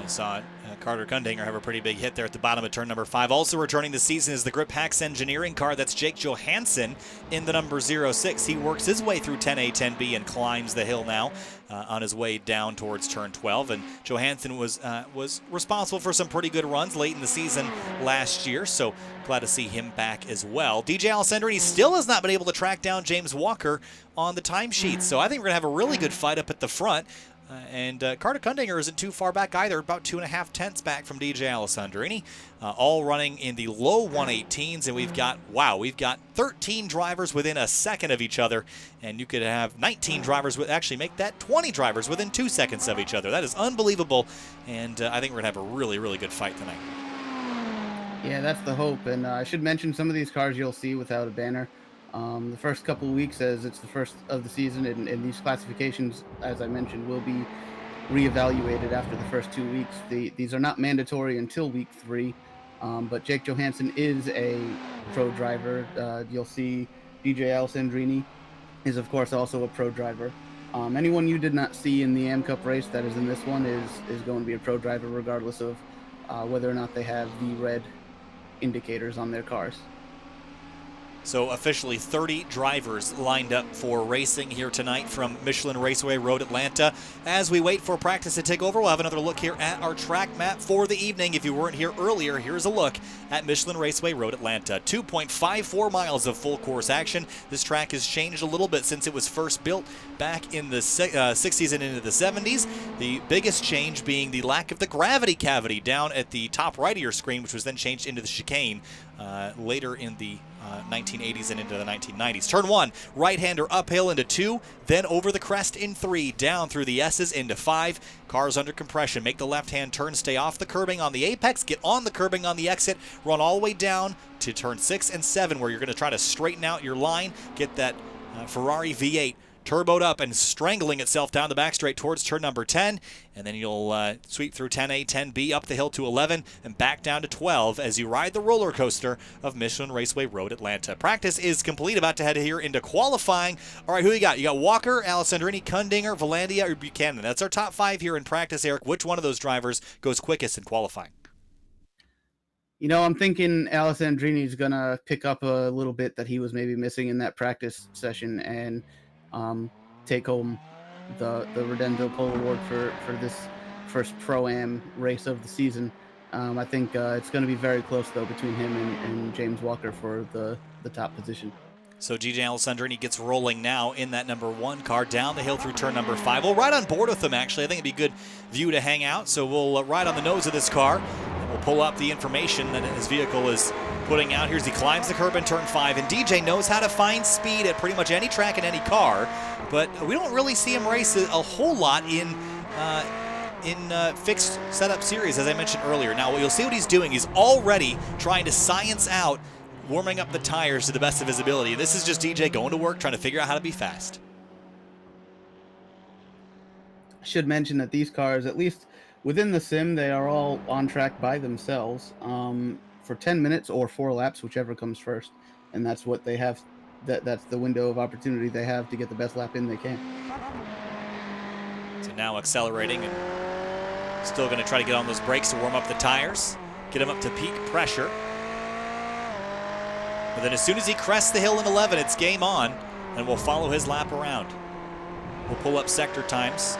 I saw it. Carter Kundinger have a pretty big hit there at the bottom of turn number 5. Also returning this season is the Grip Hacks Engineering car. That's Jake Johansson in the number 06. He works his way through 10A, 10B, and climbs the hill now on his way down towards turn 12. And Johansson was responsible for some pretty good runs late in the season last year, so glad to see him back as well. DJ Alessandrini still has not been able to track down James Walker on the timesheet, so I think we're going to have a really good fight up at the front. And Carter Kundinger isn't too far back either, about 2.5 tenths back from DJ Alessandrini, all running in the low 118s, and we've got 13 drivers within a second of each other, and you could have 19 drivers, actually make that 20 drivers within 2 seconds of each other. That is unbelievable, and I think we're going to have a really, really good fight tonight. Yeah, that's the hope, and I should mention some of these cars you'll see without a banner. The first couple of weeks, as it's the first of the season, and these classifications, as I mentioned, will be reevaluated after the first 2 weeks. These are not mandatory until week 3, but Jake Johansson is a pro driver. You'll see DJ Alessandrini is, of course, also a pro driver. Anyone you did not see in the AM Cup race that is in this one is going to be a pro driver, regardless of whether or not they have the red indicators on their cars. So officially 30 drivers lined up for racing here tonight from Michelin Raceway Road Atlanta. As we wait for practice to take over, we'll have another look here at our track map for the evening. If you weren't here earlier, here's a look at Michelin Raceway Road Atlanta. 2.54 miles of full course action. This track has changed a little bit since it was first built back in the 60s and into the 70s. The biggest change being the lack of the gravity cavity down at the top right of your screen, which was then changed into the chicane later in the 1980s and into the 1990s. Turn 1, right-hander uphill into 2, then over the crest in 3, down through the S's into 5. Cars under compression. Make the left-hand turn, stay off the curbing on the apex, get on the curbing on the exit, run all the way down to turn 6 and 7, where you're going to try to straighten out your line, get that Ferrari V8 turboed up and strangling itself down the back straight towards turn number 10, and then you'll sweep through 10A, 10B, up the hill to 11, and back down to 12 as you ride the roller coaster of Michelin Raceway Road Atlanta. Practice is complete, about to head here into qualifying. All right, who you got? You got Walker, Alessandrini, Kundinger, Valandia, or Buchanan. That's our top 5 here in practice. Eric, which one of those drivers goes quickest in qualifying? I'm thinking Alessandrini's going to pick up a little bit that he was maybe missing in that practice session and take home the Redenzo Pole Award for this first Pro-Am race of the season. I think it's going to be very close, though, between him and James Walker for the top position. So DJ Alessandrini gets rolling now in that number 1 car down the hill through turn number 5. We'll ride on board with him, actually. I think it'd be a good view to hang out. So we'll ride on the nose of this car, and we'll pull up the information that his vehicle is putting out here as he climbs the curb in turn 5. And DJ knows how to find speed at pretty much any track and any car, but we don't really see him race a whole lot in fixed setup series, as I mentioned earlier. Now, you'll see what he's doing. He's already trying to science out warming up the tires to the best of his ability. This is just DJ going to work, trying to figure out how to be fast. I should mention that these cars, at least within the sim, they are all on track by themselves for 10 minutes or 4 laps, whichever comes first. And that's what they have. That's the window of opportunity they have to get the best lap in they can. So now accelerating and still going to try to get on those brakes to warm up the tires, get them up to peak pressure. But then as soon as he crests the hill in 11, it's game on, and we'll follow his lap around. We'll pull up sector times.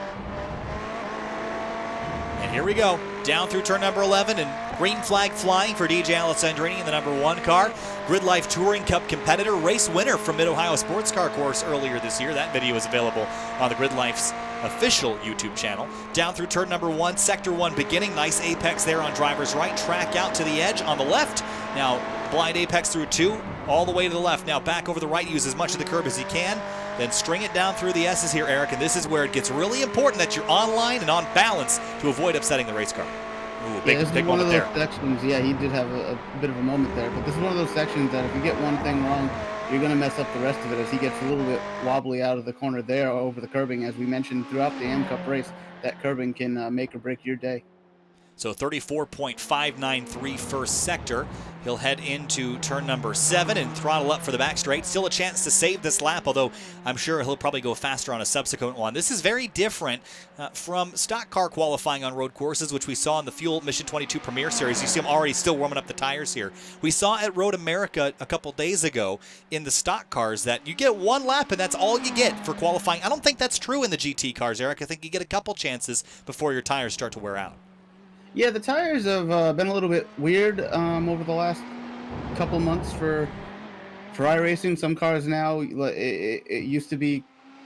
And here we go, down through turn number 11, and green flag flying for DJ Alessandrini in the number 1 car. Grid Life Touring Cup competitor, race winner from Mid-Ohio Sports Car Course earlier this year. That video is available on the Grid Life's official YouTube channel. Down through turn number 1, sector 1 beginning. Nice apex there on driver's right. Track out to the edge on the left. Now blind apex through 2, all the way to the left. Now back over the right, use as much of the curb as you can. Then string it down through the S's here, Eric, and this is where it gets really important that you're on line and on balance to avoid upsetting the race car. Ooh, big one of moment those there. sections. Yeah, he did have a bit of a moment there, but this is one of those sections that if you get one thing wrong, you're going to mess up the rest of it, as he gets a little bit wobbly out of the corner there over the curbing. As we mentioned throughout the AM Cup race, that curbing can make or break your day. So 34.593 first sector. He'll head into turn number 7 and throttle up for the back straight. Still a chance to save this lap, although I'm sure he'll probably go faster on a subsequent one. This is very different from stock car qualifying on road courses, which we saw in the Fuel Mission 22 Premier Series. You see him already still warming up the tires here. We saw at Road America a couple days ago in the stock cars that you get 1 lap and that's all you get for qualifying. I don't think that's true in the GT cars, Eric. I think you get a couple chances before your tires start to wear out. Yeah, the tires have been a little bit weird over the last couple months for iRacing. Some cars now, it used to be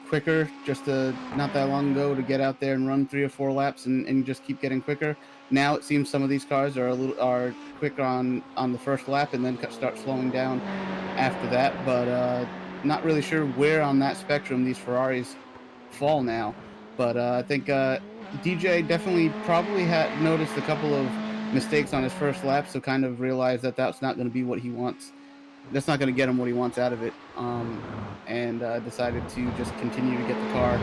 quicker just not that long ago to get out there and run 3 or 4 laps and just keep getting quicker. Now it seems some of these cars are quicker on the first lap and then start slowing down after that. But not really sure where on that spectrum these Ferraris fall now. But I think DJ definitely probably had noticed a couple of mistakes on his first lap, so kind of realized that that's not going to be what he wants. That's not going to get him what he wants out of it, and decided to just continue to get the car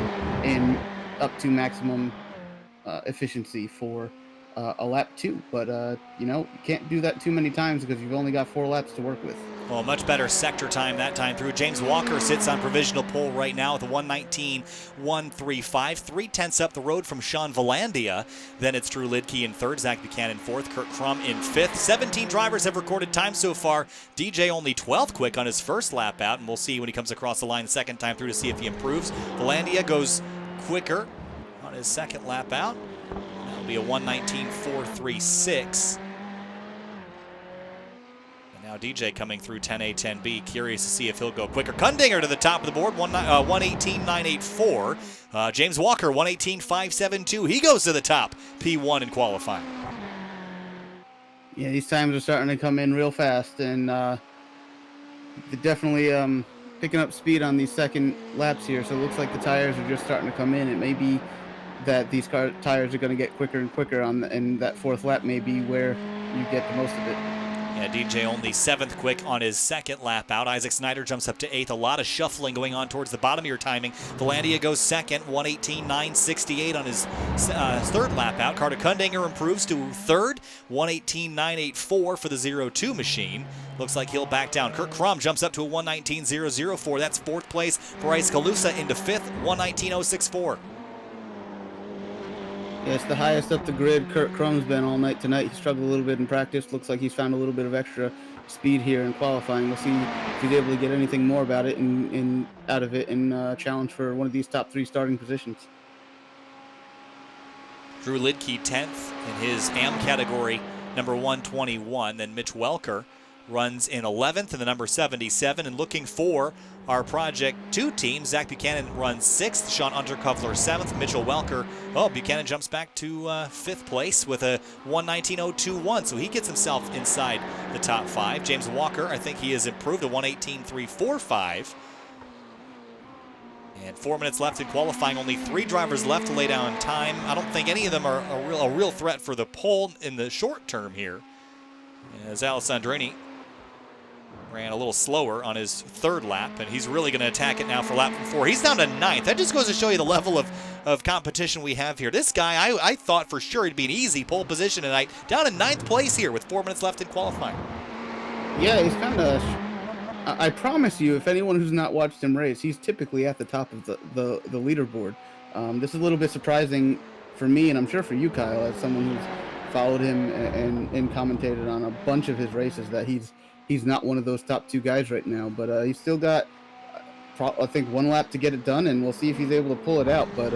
in up to maximum efficiency for a lap 2. But you can't do that too many times because you've only got 4 laps to work with. Well, much better sector time that time through. James Walker sits on provisional pole right now with a 1:19.135, 3/10 up the road from Sean Vallandia. Then it's Drew Lidke in 3rd, Zach Buchanan 4th, Kurt Crum in 5th. 17 drivers have recorded time so far. DJ only 12th quick on his first lap out, and we'll see when he comes across the line the second time through to see if he improves. Vallandia goes quicker on his second lap out. That'll be a 1:19.436. Now DJ coming through 10A, 10B. Curious to see if he'll go quicker. Kundinger to the top of the board, 1:18.984. James Walker, 1:18.572. He goes to the top, P1 in qualifying. Yeah, these times are starting to come in real fast, and they're definitely picking up speed on these second laps here. So it looks like the tires are just starting to come in. It may be that these tires are going to get quicker and quicker and that 4th lap may be where you get the most of it. Yeah, DJ only 7th quick on his second lap out. Isaac Snyder jumps up to 8th. A lot of shuffling going on towards the bottom of your timing. Vallandia goes 2nd, 1:18.968 on his 3rd lap out. Carter Kundinger improves to 3rd, 1:18.984 for the 0-2 machine. Looks like he'll back down. Kurt Crum jumps up to a 1:19.004. That's 4th place. Bryce Calusa into 5th, 1:19.064. Yeah, it's the highest up the grid Kurt Crum's been all night tonight. He struggled a little bit in practice. Looks like he's found a little bit of extra speed here in qualifying. We'll see if he's able to get anything more about it and out of it and challenge for one of these top 3 starting positions. Drew Lidke 10th in his AM category, number 121. Then Mitch Welker runs in 11th in the number 77. And looking for our Project 2 team, Zach Buchanan runs 6th, Sean Unterkovler 7th, Mitchell Welker. Oh, Buchanan jumps back to 5th place with a 1:19.021, so he gets himself inside the top 5. James Walker, I think he has improved to 1:18.345. And 4 minutes left in qualifying. Only 3 drivers left to lay down time. I don't think any of them are a real threat for the pole in the short term here. As Alessandrini ran a little slower on his 3rd lap, and he's really going to attack it now for lap 4. He's down to 9th. That just goes to show you the level of competition we have here. This guy, I thought for sure he'd be an easy pole position tonight. Down in 9th place here with 4 minutes left in qualifying. Yeah, he's kind of... I promise you, if anyone who's not watched him race, he's typically at the top of the leaderboard. This is a little bit surprising for me, and I'm sure for you, Kyle, as someone who's followed him and commentated on a bunch of his races, that he's not one of those top 2 guys right now. But he's still got, I think, 1 lap to get it done, and we'll see if he's able to pull it out. But,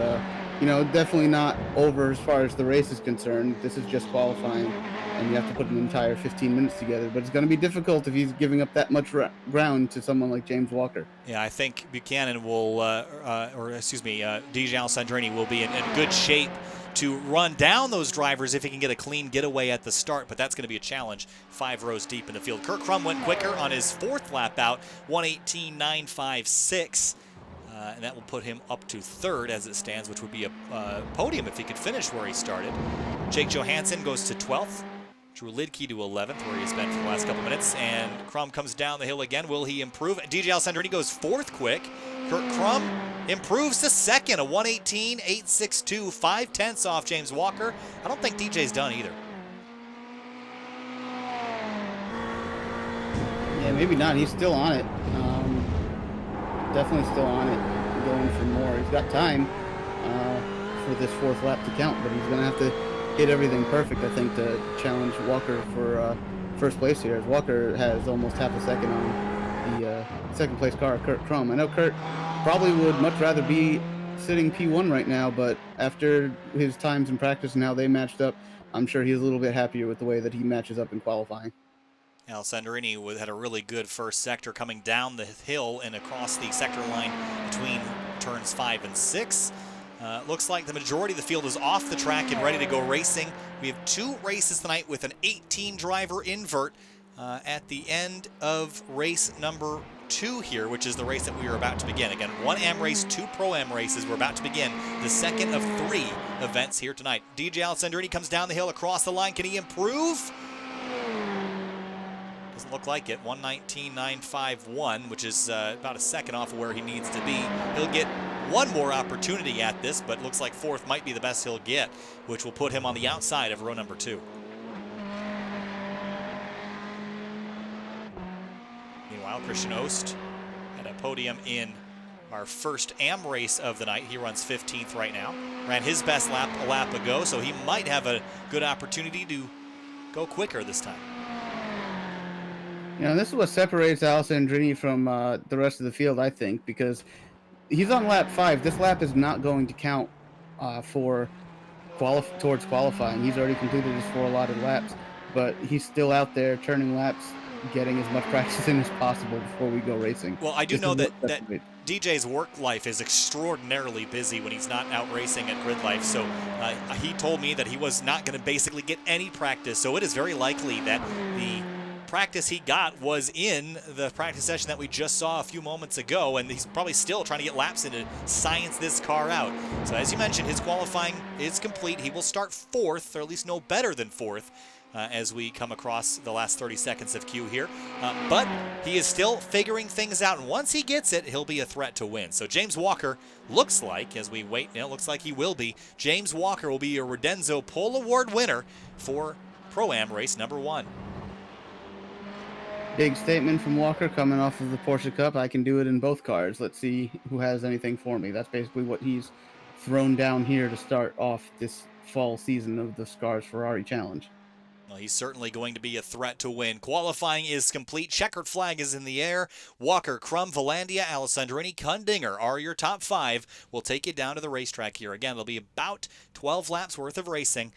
definitely not over as far as the race is concerned. This is just qualifying, and you have to put an entire 15 minutes together. But it's going to be difficult if he's giving up that much ground to someone like James Walker. Yeah, I think Buchanan will, DJ Alessandrini will be in good shape to run down those drivers if he can get a clean getaway at the start, but that's going to be a challenge 5 rows deep in the field. Kurt Crum went quicker on his 4th lap out, 1:18.956, and that will put him up to 3rd as it stands, which would be a podium if he could finish where he started. Jake Johansson goes to 12th. Drew Lidke to 11th, where he's been for the last couple minutes, and Crum comes down the hill again. Will he improve? DJ Alessandrini goes 4th quick. Kurt Crum improves to 2nd, a 1:18.862, 5/10 off James Walker. I don't think DJ's done either. Yeah, maybe not. He's still on it. Definitely still on it, going for more. He's got time for this 4th lap to count, but he's going to have to hit everything perfect, I think, to challenge Walker for first place here, as Walker has almost half a second on the 2nd place car, Kurt Crum. I know Kurt probably would much rather be sitting P1 right now, but after his times in practice and how they matched up, I'm sure he's a little bit happier with the way that he matches up in qualifying. Alessandrini had a really good first sector coming down the hill and across the sector line between turns 5 and 6. Looks like the majority of the field is off the track and ready to go racing. We have 2 races tonight with an 18-driver invert at the end of race number 2 here, which is the race that we are about to begin. Again, 1 AM race, 2 Pro-Am races. We're about to begin the 2nd of 3 events here tonight. DJ Alessandrini comes down the hill across the line. Can he improve? Doesn't look like it. 1:19.951, which is about a second off of where he needs to be. He'll get 1 more opportunity at this, but looks like 4th might be the best he'll get, which will put him on the outside of row number 2. Meanwhile, Christian Ost had a podium in our first AM race of the night. He runs 15th right now. Ran his best lap a lap ago, so he might have a good opportunity to go quicker this time. This is what separates Alessandrini from the rest of the field, I think, because he's on lap 5. This lap is not going to count towards qualifying. He's already completed his 4 allotted laps, but he's still out there turning laps, getting as much practice in as possible before we go racing. Well, I do know that DJ's work life is extraordinarily busy when he's not out racing at Grid Life, so he told me that he was not going to basically get any practice, so it is very likely that the practice he got was in the practice session that we just saw a few moments ago, and he's probably still trying to get laps in to science this car out. So as you mentioned, his qualifying is complete. He will start 4th, or at least no better than 4th, as we come across the last 30 seconds of Q here. But he is still figuring things out, and once he gets it, he'll be a threat to win. So James Walker looks like, as we wait, it looks like he will be. James Walker will be a Rodenzo Pole Award winner for Pro-Am race number 1. Big statement from Walker coming off of the Porsche Cup. I can do it in both cars. Let's see who has anything for me. That's basically what he's thrown down here to start off this fall season of the SCRS Ferrari Challenge. Well, he's certainly going to be a threat to win. Qualifying is complete. Checkered flag is in the air. Walker, Crum, Volandia, Alessandrini, Kundinger are your top 5. We'll take you down to the racetrack here. Again, it'll be about 12 laps worth of racing.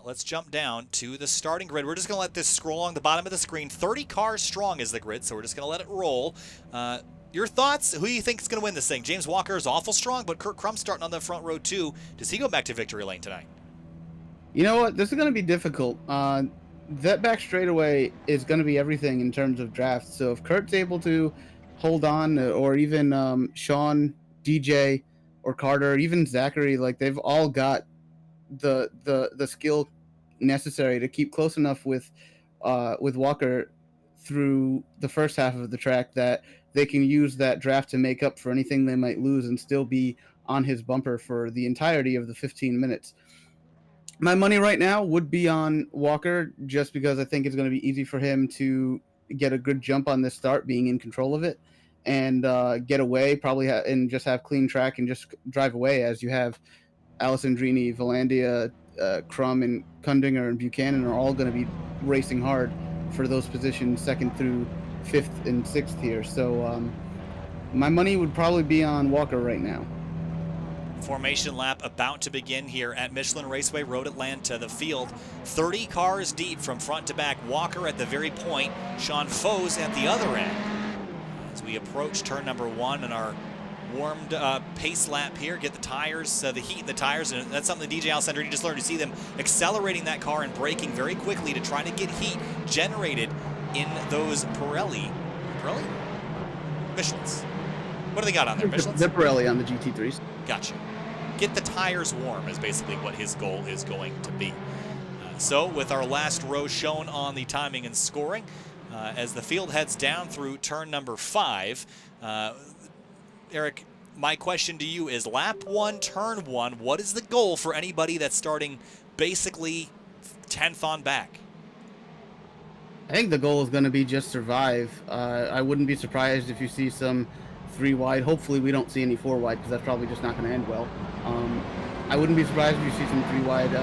Let's jump down to the starting grid. We're just going to let this scroll along the bottom of the screen. 30 cars strong is the grid, so we're just going to let it roll. Your thoughts? Who do you think is going to win this thing? James Walker is awful strong, but Kurt Crum starting on the front row too. Does he go back to victory lane tonight? You know what? This is going to be difficult. That back straightaway is going to be everything in terms of drafts. So if Kurt's able to hold on, or even Sean DJ or Carter, even Zachary, like they've all got the skill necessary to keep close enough with Walker through the first half of the track that they can use that draft to make up for anything they might lose and still be on his bumper for the entirety of the 15 minutes. My money right now would be on Walker just because I think it's going to be easy for him to get a good jump on this start, being in control of it, and get away and just have clean track and just drive away, as you have Alessandrini, Volandia, Crum, and Kundinger and Buchanan are all going to be racing hard for those positions 2nd through 5th and 6th here. So my money would probably be on Walker right now. Formation lap about to begin here at Michelin Raceway Road Atlanta. The field 30 cars deep from front to back. Walker at the very point, Sean Foes at the other end. As we approach turn number 1 in our warmed pace lap here, get the tires, the heat in the tires, and that's something DJ Alessandrini just learned to see them accelerating that car and braking very quickly to try to get heat generated in those Pirelli? Michelins. What do they got on there, Michelins? The Pirelli on the GT3s. Gotcha. Get the tires warm is basically what his goal is going to be. So with our last row shown on the timing and scoring, as the field heads down through turn number 5, Eric, my question to you is lap 1, turn 1, what is the goal for anybody that's starting basically 10th on back? I think the goal is going to be just survive. I wouldn't be surprised if you see some 3 wide. Hopefully we don't see any 4 wide because that's probably just not going to end well. I wouldn't be surprised if you see some 3 wide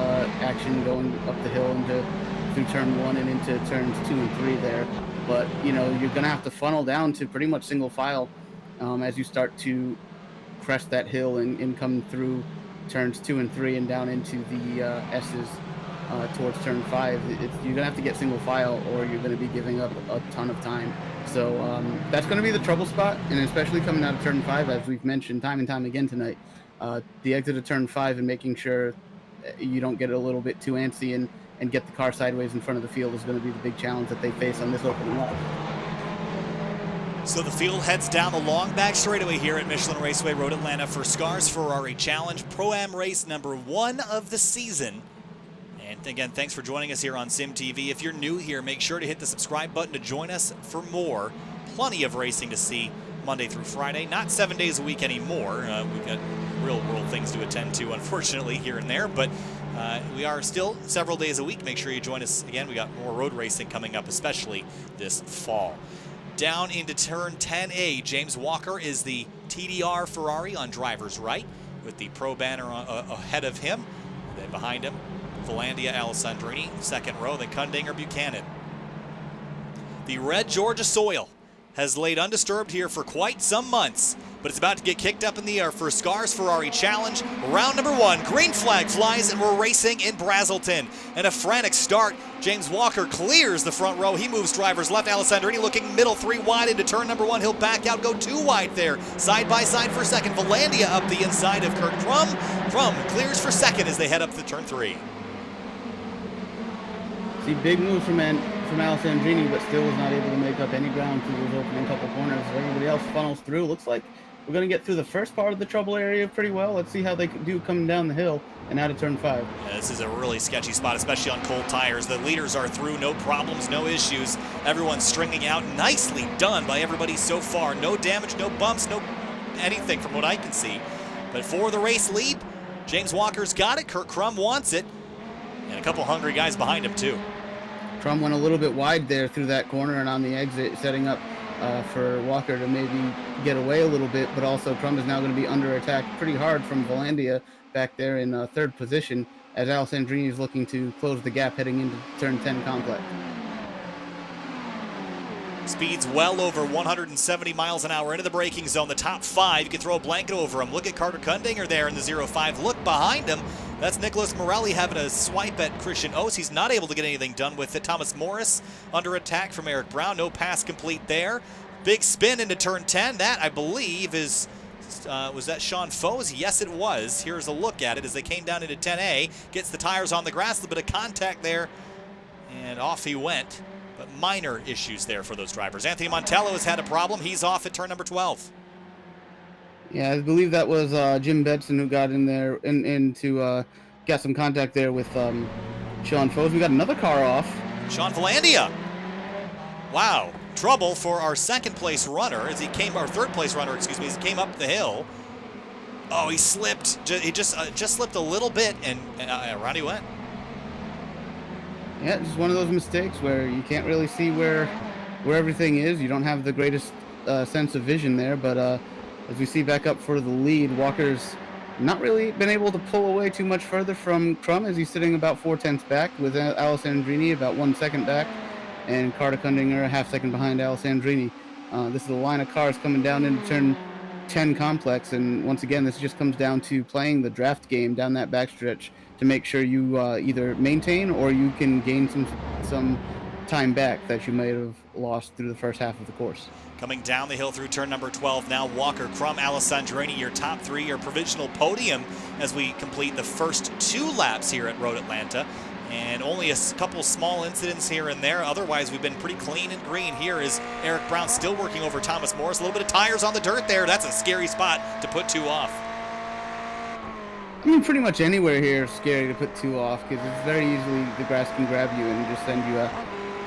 action going up the hill through turn 1 and into turns 2 and 3 there. But, you know, you're going to have to funnel down to pretty much single file as you start to crest that hill and come through turns 2 and 3 and down into the S's towards turn 5. You're going to have to get single file or you're going to be giving up a ton of time. So that's going to be the trouble spot, and especially coming out of turn 5, as we've mentioned time and time again tonight. The exit of turn 5 and making sure you don't get a little bit too antsy and get the car sideways in front of the field is going to be the big challenge that they face on this opening lap. So the field heads down the long back straightaway here at Michelin Raceway Road Atlanta for SCRS Ferrari Challenge Pro-Am race number 1 of the season. And again, thanks for joining us here on Sim TV. If you're new here, make sure to hit the subscribe button to join us for more. Plenty of racing to see Monday through Friday. Not 7 days a week anymore. We've got real world things to attend to, unfortunately, here and there. But we are still several days a week. Make sure you join us again. We got more road racing coming up, especially this fall. Down into turn 10A, James Walker is the TDR Ferrari on driver's right with the Pro banner ahead of him. Then behind him, Volandia, Alessandrini, 2nd row, then Kundinger, Buchanan. The red Georgia soil has laid undisturbed here for quite some months, but it's about to get kicked up in the air for SCRS Ferrari Challenge. Round number 1, green flag flies, and we're racing in Braselton. And a frantic start. James Walker clears the front row. He moves drivers left. Alessandrini looking middle, 3 wide into turn number 1. He'll back out, go 2 wide there. Side by side for 2nd. Volandia up the inside of Kurt Crum. Crum clears for 2nd as they head up to turn 3. See, big move from Alessandrini, but still was not able to make up any ground through those opening couple corners. Everybody else funnels through. Looks like we're going to get through the first part of the trouble area pretty well. Let's see how they do coming down the hill and out of turn 5. Yeah, this is a really sketchy spot, especially on cold tires. The leaders are through, no problems, no issues. Everyone's stringing out. Nicely done by everybody so far. No damage, no bumps, no anything from what I can see. But for the race lead, James Walker's got it. Kurt Crum wants it. And a couple hungry guys behind him, too. Crum went a little bit wide there through that corner and on the exit, setting up for Walker to maybe get away a little bit, but also Crum is now going to be under attack pretty hard from Volandia back there in 3rd position as Alessandrini is looking to close the gap heading into turn 10 complex. Speeds well over 170 miles an hour into the braking zone. The top 5, you can throw a blanket over them. Look at Carter Kundinger there in the 0-5. Look behind him. That's Nicholas Morelli having a swipe at Christian Oss. He's not able to get anything done with it. Thomas Morris under attack from Eric Brown. No pass complete there. Big spin into turn 10. That, I believe, is was that Sean Foes? Yes, it was. Here's a look at it as they came down into 10A. Gets the tires on the grass. A little bit of contact there. And off he went. But minor issues there for those drivers. Anthony Montello has had a problem. He's off at turn number 12. Yeah, I believe that was Jim Bedson who got in there into got some contact there with Sean Foes. We got another car off. Sean Valandia. Wow. Trouble for our second place runner as he came, our third place runner, excuse me, as he came up the hill. Oh, he slipped. He just slipped a little bit, and around he went. Yeah, just one of those mistakes where you can't really see where everything is. You don't have the greatest sense of vision there, but as we see back up for the lead, Walker's not really been able to pull away too much further from Crum as he's sitting about 4/10 back with Alessandrini about 1 second back, and Carter Kundinger a half second behind Alessandrini. This is a line of cars coming down into turn 10 complex, and once again, this just comes down to playing the draft game down that backstretch to make sure you either maintain or you can gain some time back that you might have lost through the first half of the course. Coming down the hill through turn number 12 now, Walker, Crum, Alessandrini, your top three, your provisional podium as we complete the first 2 laps here at Road Atlanta. And only a couple small incidents here and there. Otherwise, we've been pretty clean and green. Here is Eric Brown still working over Thomas Morris. A little bit of tires on the dirt there. That's a scary spot to put 2 off. I mean, pretty much anywhere here is scary to put 2 off because it's very easily the grass can grab you and just send you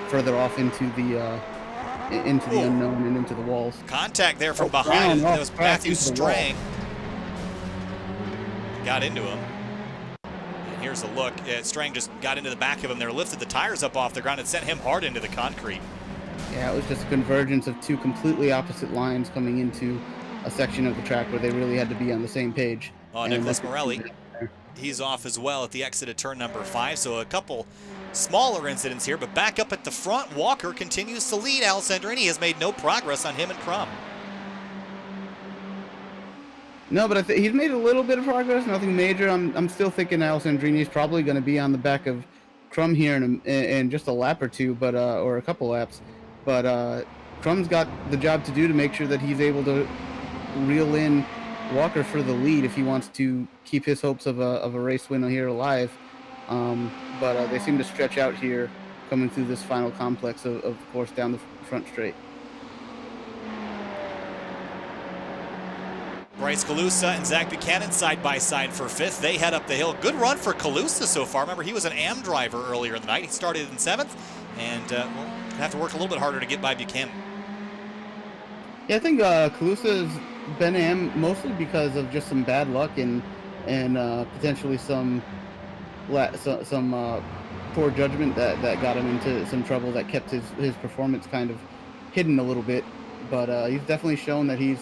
further off into the unknown and into the walls. Contact there from behind. That was Matthew Strang. Got into him. And here's a look. Strang just got into the back of him there, lifted the tires up off the ground and sent him hard into the concrete. Yeah, it was just a convergence of 2 completely opposite lines coming into a section of the track where they really had to be on the same page. Oh, Nicholas Morelli, he's off as well at the exit of turn number 5. So a couple smaller incidents here, but back up at the front, Walker continues to lead. Alessandrini has made no progress on him and Crum. No, but he's made a little bit of progress, nothing major. I'm still thinking Alessandrini is probably going to be on the back of Crum here in just a lap or 2, but or a couple laps. But Crum's got the job to do to make sure that he's able to reel in Walker for the lead if he wants to keep his hopes of a race win here alive. But they seem to stretch out here coming through this final complex of the course down the front straight. Bryce Calusa and Zach Buchanan side by side for 5th. They head up the hill. Good run for Calusa so far. Remember, he was an AM driver earlier in the night. He started in 7th, and we'll have to work a little bit harder to get by Buchanan. Yeah, I think Calusa's been AM mostly because of just some bad luck and potentially some poor judgment that got him into some trouble that kept his performance kind of hidden a little bit. But he's definitely shown that he's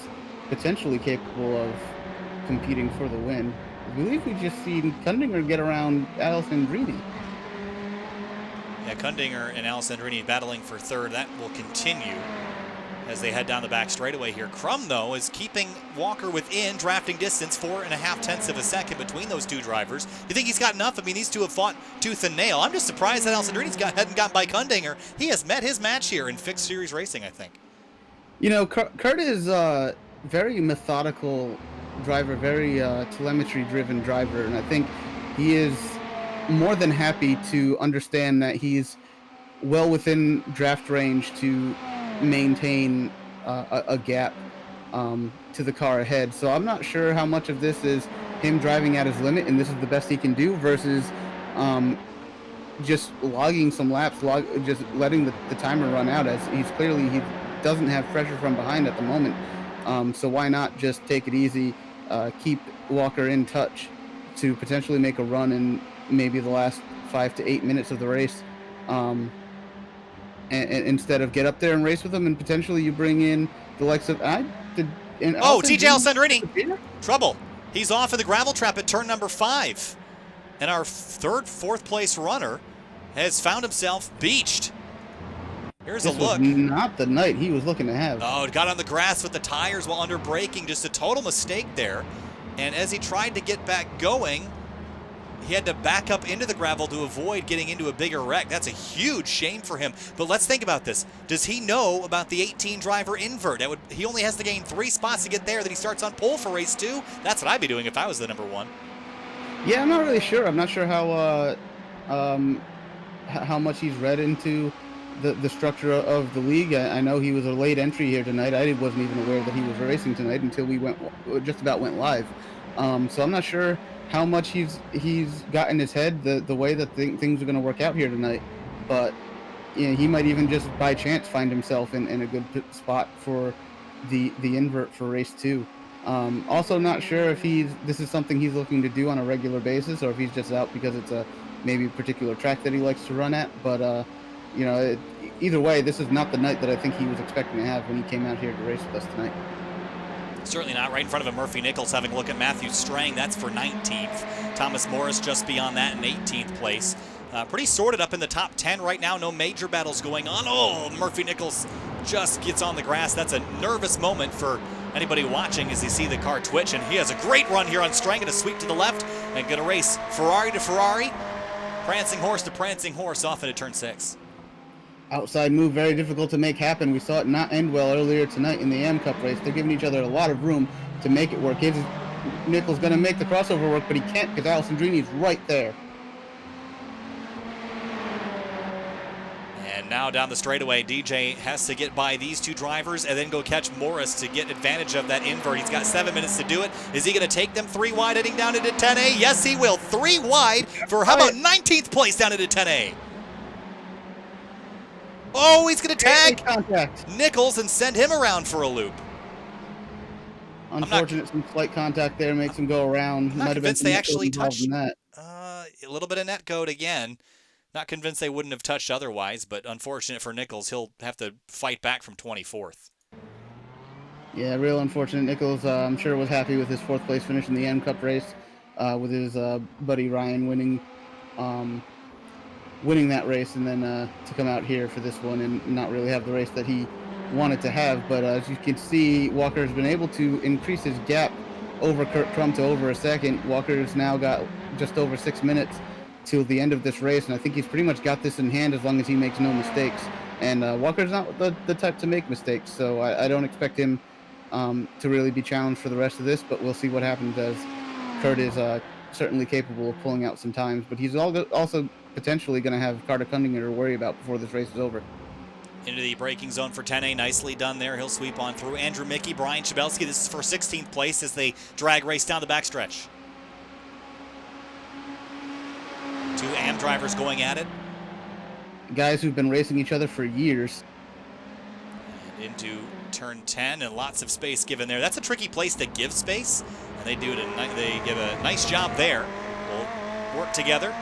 potentially capable of competing for the win. I believe we just seen Kundinger get around Alessandrini. Yeah, Kundinger and Alessandrini battling for 3rd. That will continue as they head down the back straightaway here. Crum, though, is keeping Walker within drafting distance, 4.5 of a second between those 2 drivers. Do you think he's got enough? I mean, these 2 have fought tooth and nail. I'm just surprised that Alessandrini's hadn't gotten by Kundinger. He has met his match here in fixed series racing, I think. You know, Kurt is very methodical driver, very telemetry-driven driver, and I think he is more than happy to understand that he's well within draft range to maintain a gap to the car ahead. So I'm not sure how much of this is him driving at his limit and this is the best he can do versus just logging some laps, just letting the timer run out, as he doesn't have pressure from behind at the moment. So why not just take it easy, keep Walker in touch to potentially make a run in maybe the last 5 to 8 minutes of the race, and instead of get up there and race with him, and potentially you bring in the likes of TJ Alessandrini, trouble. He's off of the gravel trap at turn number 5, and our 4th place runner has found himself beached. Here's a look. Not the night he was looking to have. Oh, it got on the grass with the tires while under braking. Just a total mistake there. And as he tried to get back going, he had to back up into the gravel to avoid getting into a bigger wreck. That's a huge shame for him. But let's think about this. Does he know about the 18 driver invert? He only has to gain 3 spots to get there, then he starts on pole for race 2. That's what I'd be doing if I was the number 1. Yeah, I'm not really sure. I'm not sure how much he's read into the structure of the league. I know he was a late entry here tonight. I wasn't even aware that he was racing tonight until we just about went live. So I'm not sure how much he's got in his head the way that things are going to work out here tonight. But he might even just by chance find himself in a good spot for the invert for race 2. Also not sure if this is something he's looking to do on a regular basis, or if he's just out because it's maybe a particular track that he likes to run at. But either way, this is not the night that I think he was expecting to have when he came out here to race with us tonight. Certainly not. Right in front of him, Murphy Nichols having a look at Matthew Strang. That's for 19th. Thomas Morris just beyond that in 18th place. Pretty sorted up in the top 10 right now. No major battles going on. Oh, Murphy Nichols just gets on the grass. That's a nervous moment for anybody watching as you see the car twitch. And he has a great run here on Strang and a sweep to the left and going to race Ferrari to Ferrari. Prancing horse to prancing horse off into turn 6. Outside move, very difficult to make happen. We saw it not end well earlier tonight in the AM Cup race. They're giving each other a lot of room to make it work. Nichols going to make the crossover work, but he can't because Alessandrini's right there. And now down the straightaway, DJ has to get by these two drivers and then go catch Morris to get advantage of that invert. He's got 7 minutes to do it. Is he going to take them 3 wide heading down into 10A? Yes, he will. 3 wide for how about 19th place down into 10A? Oh, he's going to tag Nichols and send him around for a loop. Unfortunate, some slight contact there makes him go around. I'm not convinced they actually touched that. A little bit of net code again. Not convinced they wouldn't have touched otherwise, but unfortunate for Nichols. He'll have to fight back from 24th. Yeah, real unfortunate. Nichols, I'm sure, was happy with his 4th place finish in the M Cup race, with his buddy Ryan winning that race, and then to come out here for this one and not really have the race that he wanted to have. But as you can see, Walker has been able to increase his gap over Kurt Crum to over a second. Walker's now got just over 6 minutes till the end of this race, and I think he's pretty much got this in hand as long as he makes no mistakes. And Walker's not the type to make mistakes, so I don't expect him to really be challenged for the rest of this, but we'll see what happens, as Kurt is certainly capable of pulling out some times, but he's also potentially going to have Carter Cundinger to worry about before this race is over. Into the braking zone for 10A. Nicely done there. He'll sweep on through. Andrew Mickey, Brian Chabelski. This is for 16th place as they drag race down the backstretch. 2 AM drivers going at it. Guys who've been racing each other for years. And into turn 10 and lots of space given there. That's a tricky place to give space, and they do it. They give a nice job there. We'll work together.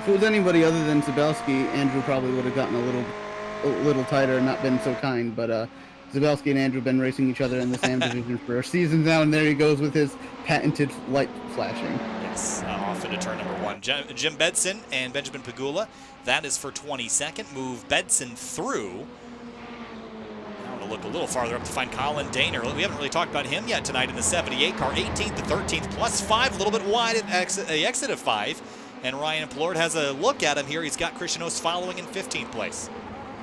If it was anybody other than Zabelski, Andrew probably would have gotten a little tighter and not been so kind. But Zabelski and Andrew have been racing each other in the SAM division for seasons now, and there he goes with his patented light flashing. Yes, off into turn number 1. Jim Bedson and Benjamin Pagula. That is for 22nd. Move Bedson through. Now to look a little farther up to find Colin Daner. We haven't really talked about him yet tonight in the 78 car. 18th to 13th, plus 5, a little bit wide at the exit of 5. And Ryan Plord has a look at him here. He's got Christian Ost following in 15th place.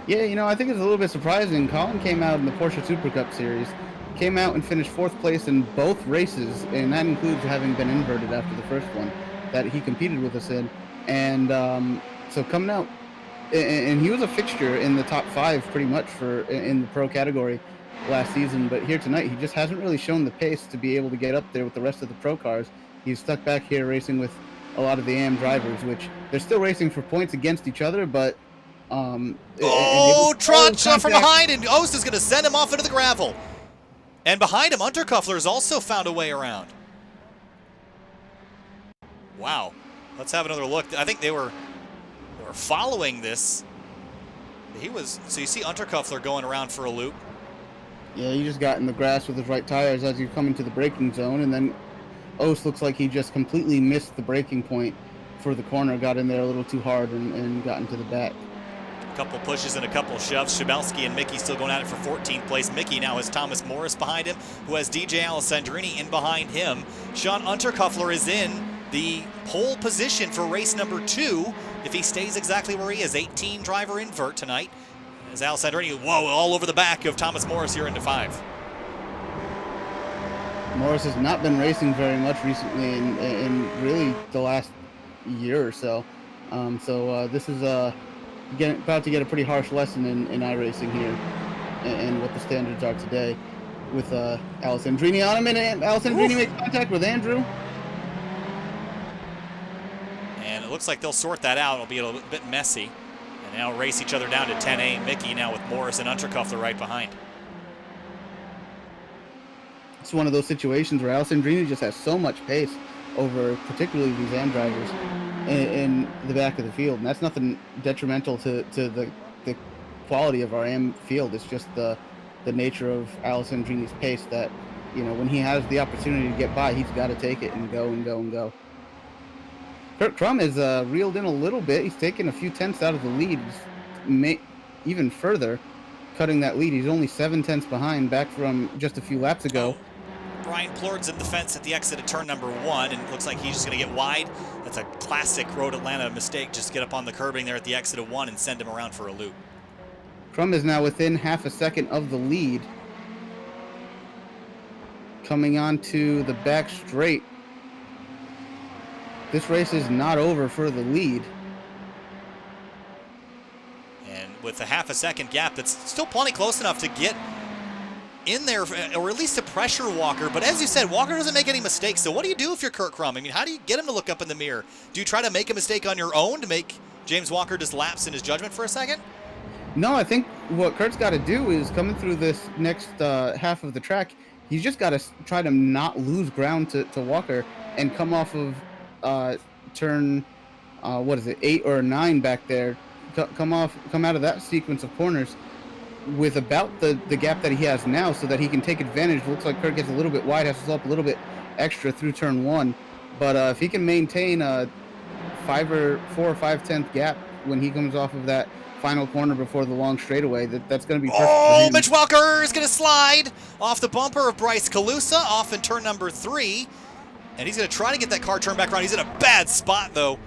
Yeah, I think it's a little bit surprising. Colin came out in the Porsche Super Cup Series, came out and finished 4th place in both races, and that includes having been inverted after the first one that he competed with us in. And so coming out, and he was a fixture in the top 5 pretty much in the pro category last season, but here tonight he just hasn't really shown the pace to be able to get up there with the rest of the pro cars. He's stuck back here racing with a lot of the AM drivers, which they're still racing for points against each other, but Trotcha from behind, and Ost is going to send him off into the gravel. And behind him, Unterkuffler's also found a way around. Wow. Let's have another look. I think they were following this. So you see Unterkuffler going around for a loop. Yeah, he just got in the grass with his right tires as you come into the braking zone, and then Ost looks like he just completely missed the braking point for the corner, got in there a little too hard and got into the back. A couple pushes and a couple shoves. Chabelski and Mickey still going at it for 14th place. Mickey now has Thomas Morris behind him, who has DJ Alessandrini in behind him. Sean Unterkuffler is in the pole position for race number 2. If he stays exactly where he is, 18 driver invert tonight. As Alessandrini, all over the back of Thomas Morris here into 5. Morris has not been racing very much recently in really the last year or so. This is about to get a pretty harsh lesson in iRacing here, and what the standards are today, with Alessandrini on him, and Alessandrini makes contact with Andrew. And it looks like they'll sort that out. It'll be a little bit messy. And now race each other down to 10A. Mickey now with Morris and Unterkofler right behind. It's one of those situations where Alessandrini just has so much pace over particularly these AM drivers in the back of the field. And that's nothing detrimental to the quality of our AM field. It's just the nature of Alessandrini's pace that, you know, when he has the opportunity to get by, he's got to take it and go and go and go. Kurt Crum is reeled in a little bit. He's taken a few tenths out of the lead. He's even further cutting that lead. He's only 7 tenths behind, back from just a few laps ago. Brian Plord's in the fence at the exit of turn number 1, and it looks like he's just going to get wide. That's a classic Road Atlanta mistake. Just get up on the curbing there at the exit of 1 and send him around for a loop. Crum is now within half a second of the lead. Coming on to the back straight. This race is not over for the lead. And with a half a second gap, that's still plenty close enough to get in there, or at least to pressure Walker. But as you said, Walker doesn't make any mistakes. So what do you do if you're Kurt Crum? I mean, how do you get him to look up in the mirror? Do you try to make a mistake on your own to make James Walker just lapse in his judgment for a second? No, I think what Kurt's got to do is, coming through this next half of the track, he's just got to try to not lose ground to Walker and come off of turn, 8 or 9 back there. Come out of that sequence of corners with about the gap that he has now, so that he can take advantage. Looks like Kurt gets a little bit wide, has to slow up a little bit extra through turn 1. But if he can maintain a 4 or 5 tenth gap when he comes off of that final corner before the long straightaway, that's going to be perfect. Oh, Mitch Walker is going to slide off the bumper of Bryce Calusa, off in turn number 3. And he's going to try to get that car turned back around. He's in a bad spot, though.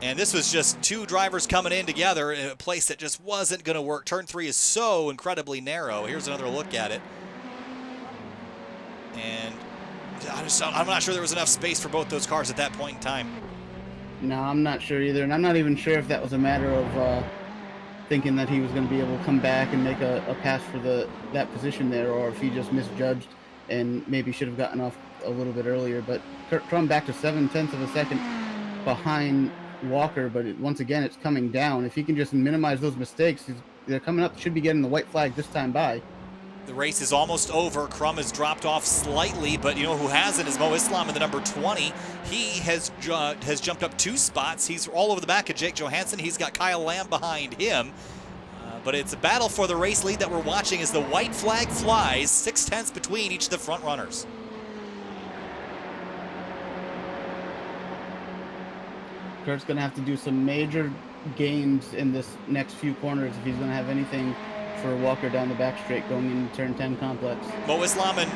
And this was just two drivers coming in together in a place that just wasn't going to work. Turn 3 is so incredibly narrow. Here's another look at it. And I'm not sure there was enough space for both those cars at that point in time. No, I'm not sure either. And I'm not even sure if that was a matter of thinking that he was going to be able to come back and make a pass for that position there, or if he just misjudged and maybe should have gotten off a little bit earlier. But Kurt Crum back to 7 tenths of a second behind Walker, but once again, it's coming down. If he can just minimize those mistakes, they're coming up, should be getting the white flag this time by. The race is almost over. Crum has dropped off slightly, but you know who hasn't is Mo Islam in the number 20. He has jumped up 2 spots. He's all over the back of Jake Johansson. He's got Kyle Lamb behind him. But it's a battle for the race lead that we're watching as the white flag flies, 6 tenths between each of the front runners. Kurt's going to have to do some major gains in this next few corners if he's going to have anything for Walker down the back straight going into turn 10 complex. Mo Islam and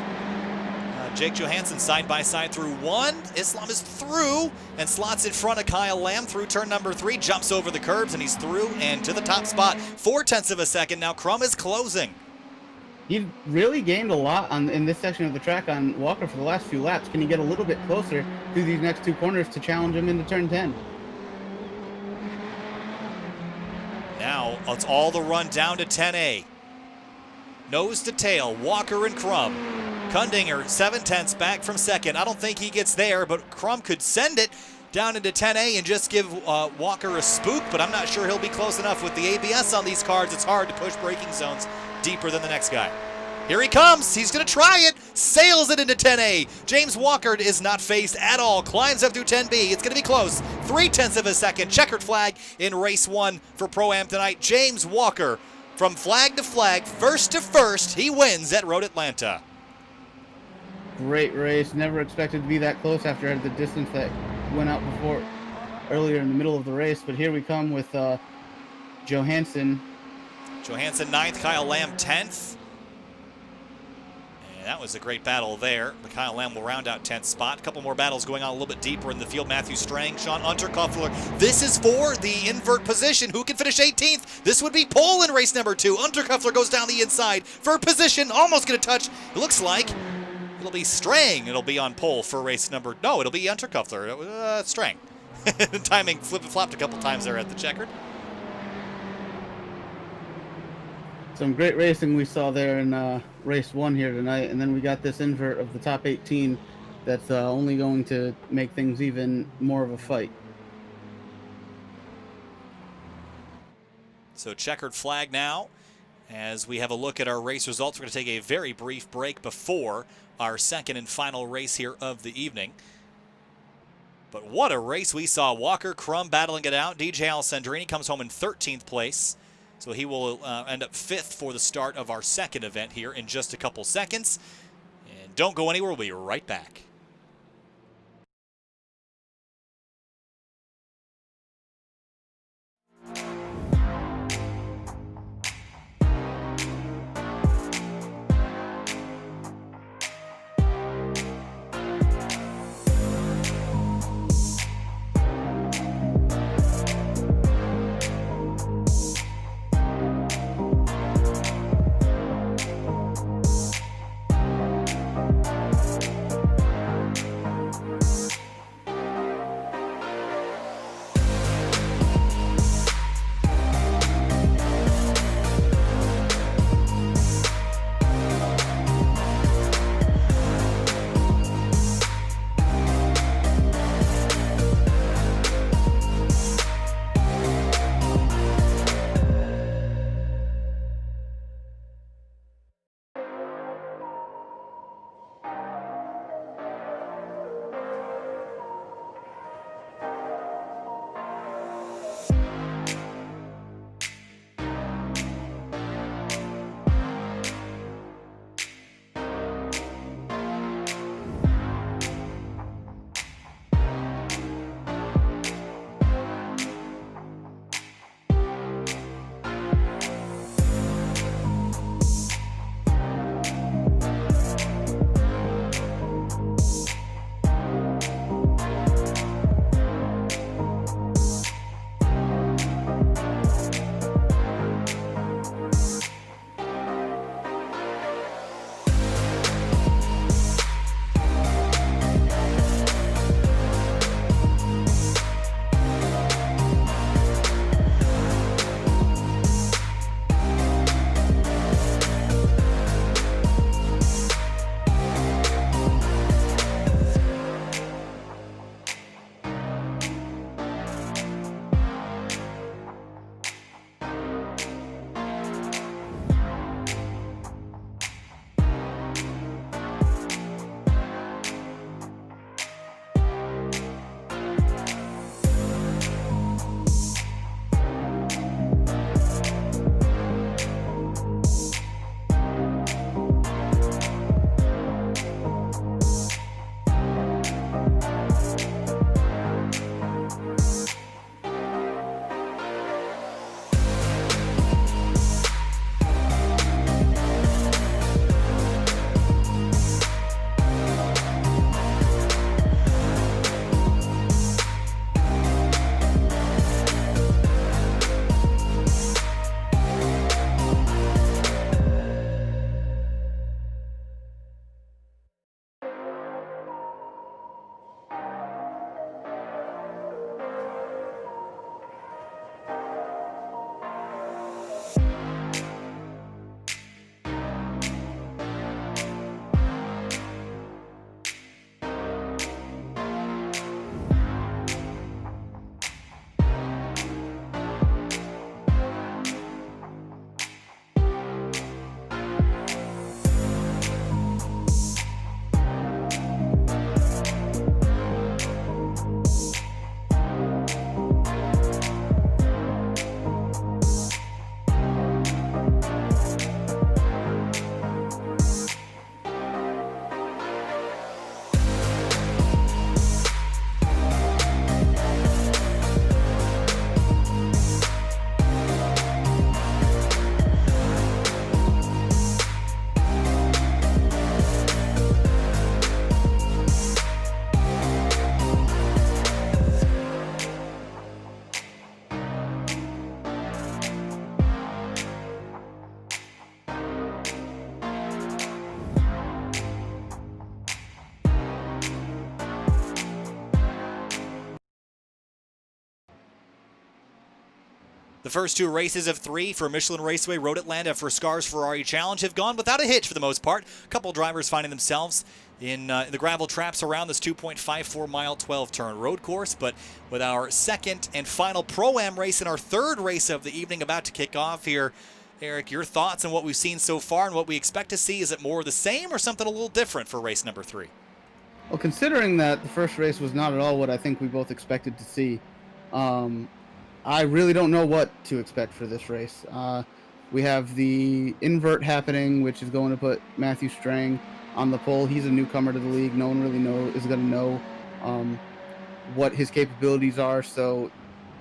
Jake Johansson side by side through 1. Islam is through and slots in front of Kyle Lamb through turn number 3, jumps over the curbs, and he's through and to the top spot. 4 tenths of a second. Now Crum is closing. He really gained a lot in this section of the track on Walker for the last few laps. Can he get a little bit closer through these next 2 corners to challenge him into turn 10? Now it's all the run down to 10A. Nose to tail, Walker and Crum. Kundinger 7 tenths back from second. I don't think he gets there, but Crum could send it down into 10A and just give Walker a spook, but I'm not sure he'll be close enough. With the ABS on these cars, it's hard to push braking zones deeper than the next guy. Here he comes. He's going to try it. Sails it into 10A. James Walker is not phased at all. Climbs up through 10B. It's going to be close. 3 tenths of a second. Checkered flag in race 1 for Pro-Am tonight. James Walker, from flag to flag, first to first, he wins at Road Atlanta. Great race. Never expected to be that close after the distance that went out before earlier in the middle of the race. But here we come with Johansson. Johansson 9th, Kyle Lamb 10th. And that was a great battle there. But Kyle Lamb will round out 10th spot. A couple more battles going on a little bit deeper in the field. Matthew Strang, Sean Unterkofler. This is for the invert position. Who can finish 18th? This would be pole in race number 2. Unterkofler goes down the inside for position. Almost going to touch. It looks like it'll be Strang. It'll be on pole for race number... No, it'll be Unterkofler. Strang. Timing flip-flopped a couple times there at the checkered. Some great racing we saw there in race 1 here tonight, and then we got this invert of the top 18 that's only going to make things even more of a fight. So checkered flag now as we have a look at our race results. We're going to take a very brief break before our second and final race here of the evening. But what a race we saw. Walker Crum battling it out. DJ Alessandrini comes home in 13th place. So he will end up 5th for the start of our second event here in just a couple seconds. And don't go anywhere. We'll be right back. The first two races of 3 for Michelin Raceway, Road Atlanta for SCRS Ferrari Challenge have gone without a hitch for the most part. A couple drivers finding themselves in the gravel traps around this 2.54-mile 12-turn road course. But with our second and final Pro-Am race and our third race of the evening about to kick off here, Eric, your thoughts on what we've seen so far and what we expect to see? Is it more of the same or something a little different for race number 3? Well, considering that the first race was not at all what I think we both expected to see, I really don't know what to expect for this race. We have the invert happening, which is going to put Matthew Strang on the pole. He's a newcomer to the league. No one really is going to know what his capabilities are, so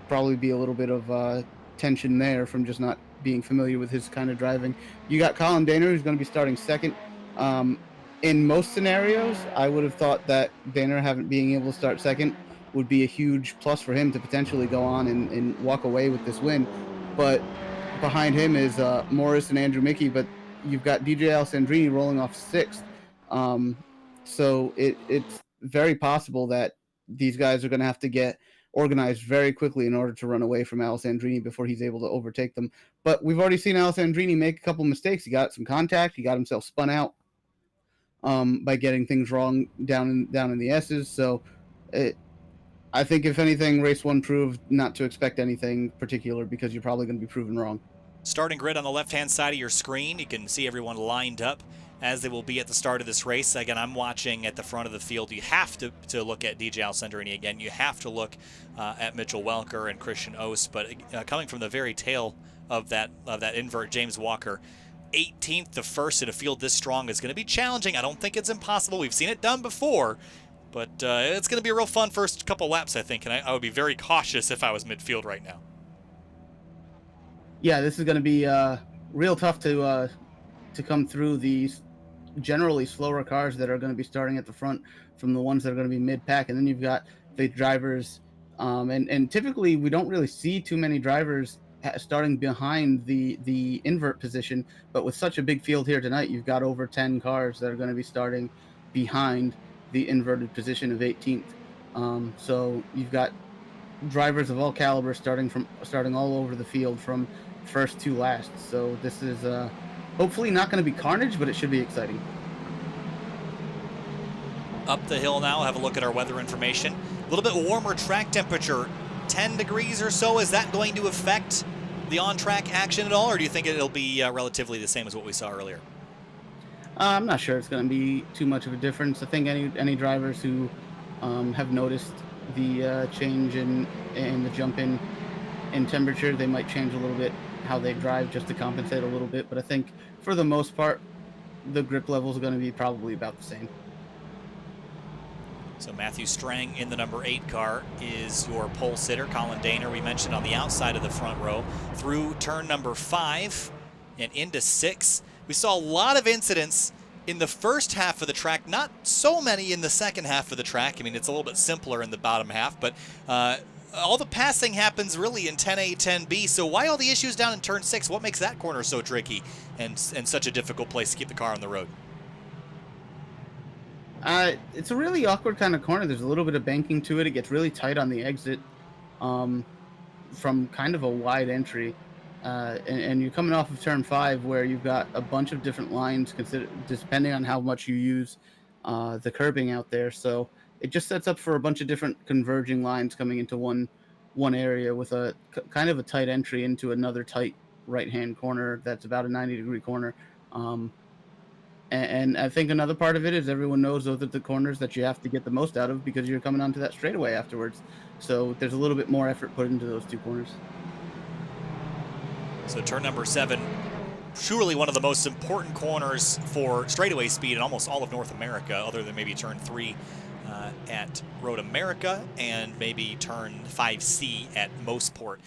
probably be a little bit of tension there from just not being familiar with his kind of driving. You got Colin Daner, who's going to be starting second. In most scenarios, I would have thought that Daner being able to start second would be a huge plus for him to potentially go on and walk away with this win. But behind him is Morris and Andrew Mickey, but you've got DJ Alessandrini rolling off 6th. So it's very possible that these guys are going to have to get organized very quickly in order to run away from Alessandrini before he's able to overtake them. But we've already seen Alessandrini make a couple mistakes. He got some contact. He got himself spun out by getting things wrong down in the S's. So I think, if anything, race 1 proved not to expect anything particular because you're probably going to be proven wrong. Starting grid on the left-hand side of your screen. You can see everyone lined up as they will be at the start of this race. Again, I'm watching at the front of the field. You have to look at DJ Alessandrini again. You have to look at Mitchell Welker and Christian Ost. But coming from the very tail of that invert, James Walker, 18th to 1st in a field this strong is going to be challenging. I don't think it's impossible. We've seen it done before. But it's going to be a real fun first couple laps, I think, and I would be very cautious if I was midfield right now. Yeah, this is going to be real tough to come through these generally slower cars that are going to be starting at the front from the ones that are going to be mid-pack, and then you've got the drivers, and typically we don't really see too many drivers starting behind the invert position, but with such a big field here tonight, you've got over 10 cars that are going to be starting behind the inverted position of 18th. So you've got drivers of all calibers starting all over the field from first to last. So this is hopefully not going to be carnage, but it should be exciting. Up the hill now, have a look at our weather information. A little bit warmer track temperature, 10 degrees or so. Is that going to affect the on-track action at all, or do you think it'll be relatively the same as what we saw earlier? I'm not sure it's going to be too much of a difference. I think any drivers who have noticed the change in the jump in temperature, they might change a little bit how they drive just to compensate a little bit. But I think for the most part, the grip levels are going to be probably about the same. So Matthew Strang in the number 8 car is your pole sitter. Colin Daner, we mentioned, on the outside of the front row through turn number 5 and into 6. We saw a lot of incidents in the first half of the track, not so many in the second half of the track. I mean, it's a little bit simpler in the bottom half, but all the passing happens really in 10A, 10B. So why all the issues down in turn 6? What makes that corner so tricky and such a difficult place to keep the car on the road? It's a really awkward kind of corner. There's a little bit of banking to it. It gets really tight on the exit from kind of a wide entry. And you're coming off of turn 5 where you've got a bunch of different lines depending on how much you use the curbing out there. So it just sets up for a bunch of different converging lines coming into one area with a kind of a tight entry into another tight right-hand corner that's about a 90-degree corner. And I think another part of it is everyone knows those are the corners that you have to get the most out of because you're coming onto that straightaway afterwards. So there's a little bit more effort put into those 2 corners. So turn number 7, surely one of the most important corners for straightaway speed in almost all of North America, other than maybe turn 3 at Road America and maybe turn 5C at Motorsports.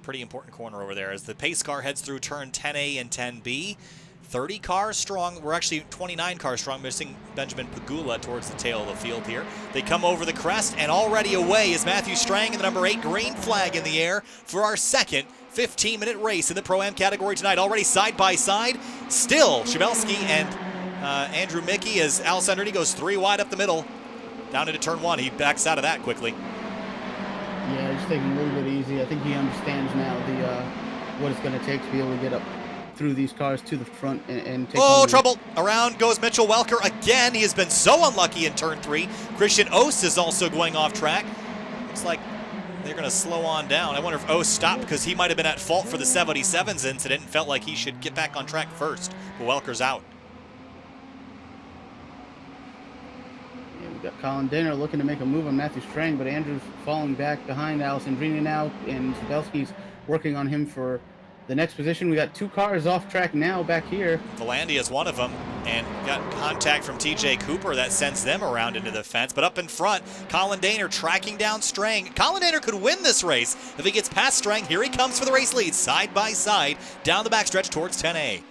Pretty important corner over there as the pace car heads through turn 10A and 10B. 30 cars strong. We're actually 29 cars strong, missing Benjamin Pagula towards the tail of the field here. They come over the crest, and already away is Matthew Strang in the number 8 green flag in the air for our second 15-minute race in the Pro-Am category tonight. Already side by side. Still Shavelski and Andrew Mickey as Alessandrini goes 3 wide up the middle. Down into turn 1. He backs out of that quickly. Yeah, just taking a little bit easy. I think he understands now what it's going to take to be able to get up through these cars to the front and take Oh, on the- trouble. Around goes Mitchell Welker again. He has been so unlucky in turn 3. Christian Oss is also going off track. Looks like they're going to slow on down. I wonder if Oss stopped because he might have been at fault for the 77s incident and felt like he should get back on track first. But Welker's out. Yeah, we've got Colin Daner looking to make a move on Matthew Strang, but Andrew's falling back behind Alessandrini now, and Zabelski's working on him for the next position. We got 2 cars off track now back here. Volandia is one of them, and got contact from TJ Cooper that sends them around into the fence. But up in front, Colin Daner tracking down Strang. Colin Daner could win this race if he gets past Strang. Here he comes for the race lead, side by side, down the backstretch towards 10A.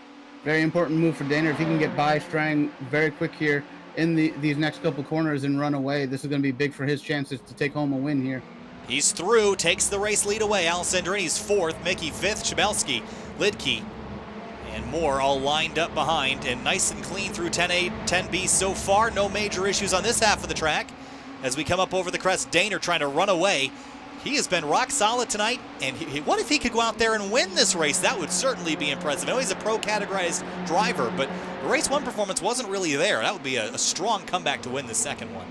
Very important move for Daner. If he can get by Strang very quick here in these next couple corners and run away, this is going to be big for his chances to take home a win here. He's through, takes the race lead away. Alessandrini's 4th, Mickey 5th, Chabelski, Lidke, and Moore all lined up behind, and nice and clean through 10A, 10B so far. No major issues on this half of the track. As we come up over the crest, Daner trying to run away. He has been rock solid tonight, and what if he could go out there and win this race? That would certainly be impressive. I know he's a pro-categorized driver, but the race 1 performance wasn't really there. That would be a strong comeback to win the second one.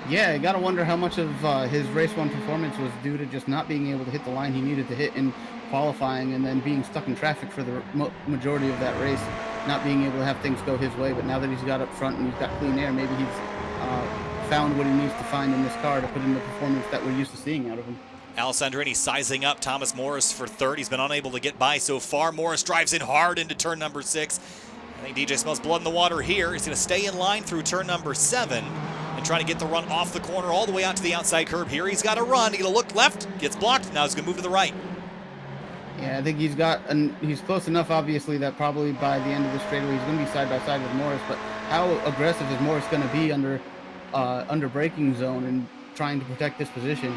Yeah, you got to wonder how much of his race 1 performance was due to just not being able to hit the line he needed to hit in qualifying, and then being stuck in traffic for the majority of that race, not being able to have things go his way. But now that he's got up front and he's got clean air, maybe he's found what he needs to find in this car to put in the performance that we're used to seeing out of him. Alessandrini sizing up Thomas Morris for 3rd. He's been unable to get by so far. Morris drives in hard into turn number 6. I think DJ smells blood in the water here. He's going to stay in line through turn number 7 and try to get the run off the corner all the way out to the outside curb. Here he's got to run. He's going to look left, gets blocked. Now he's going to move to the right. Yeah, I think he's close enough, obviously, that probably by the end of the straightaway he's going to be side by side with Morris. But how aggressive is Morris going to be under braking zone and trying to protect this position?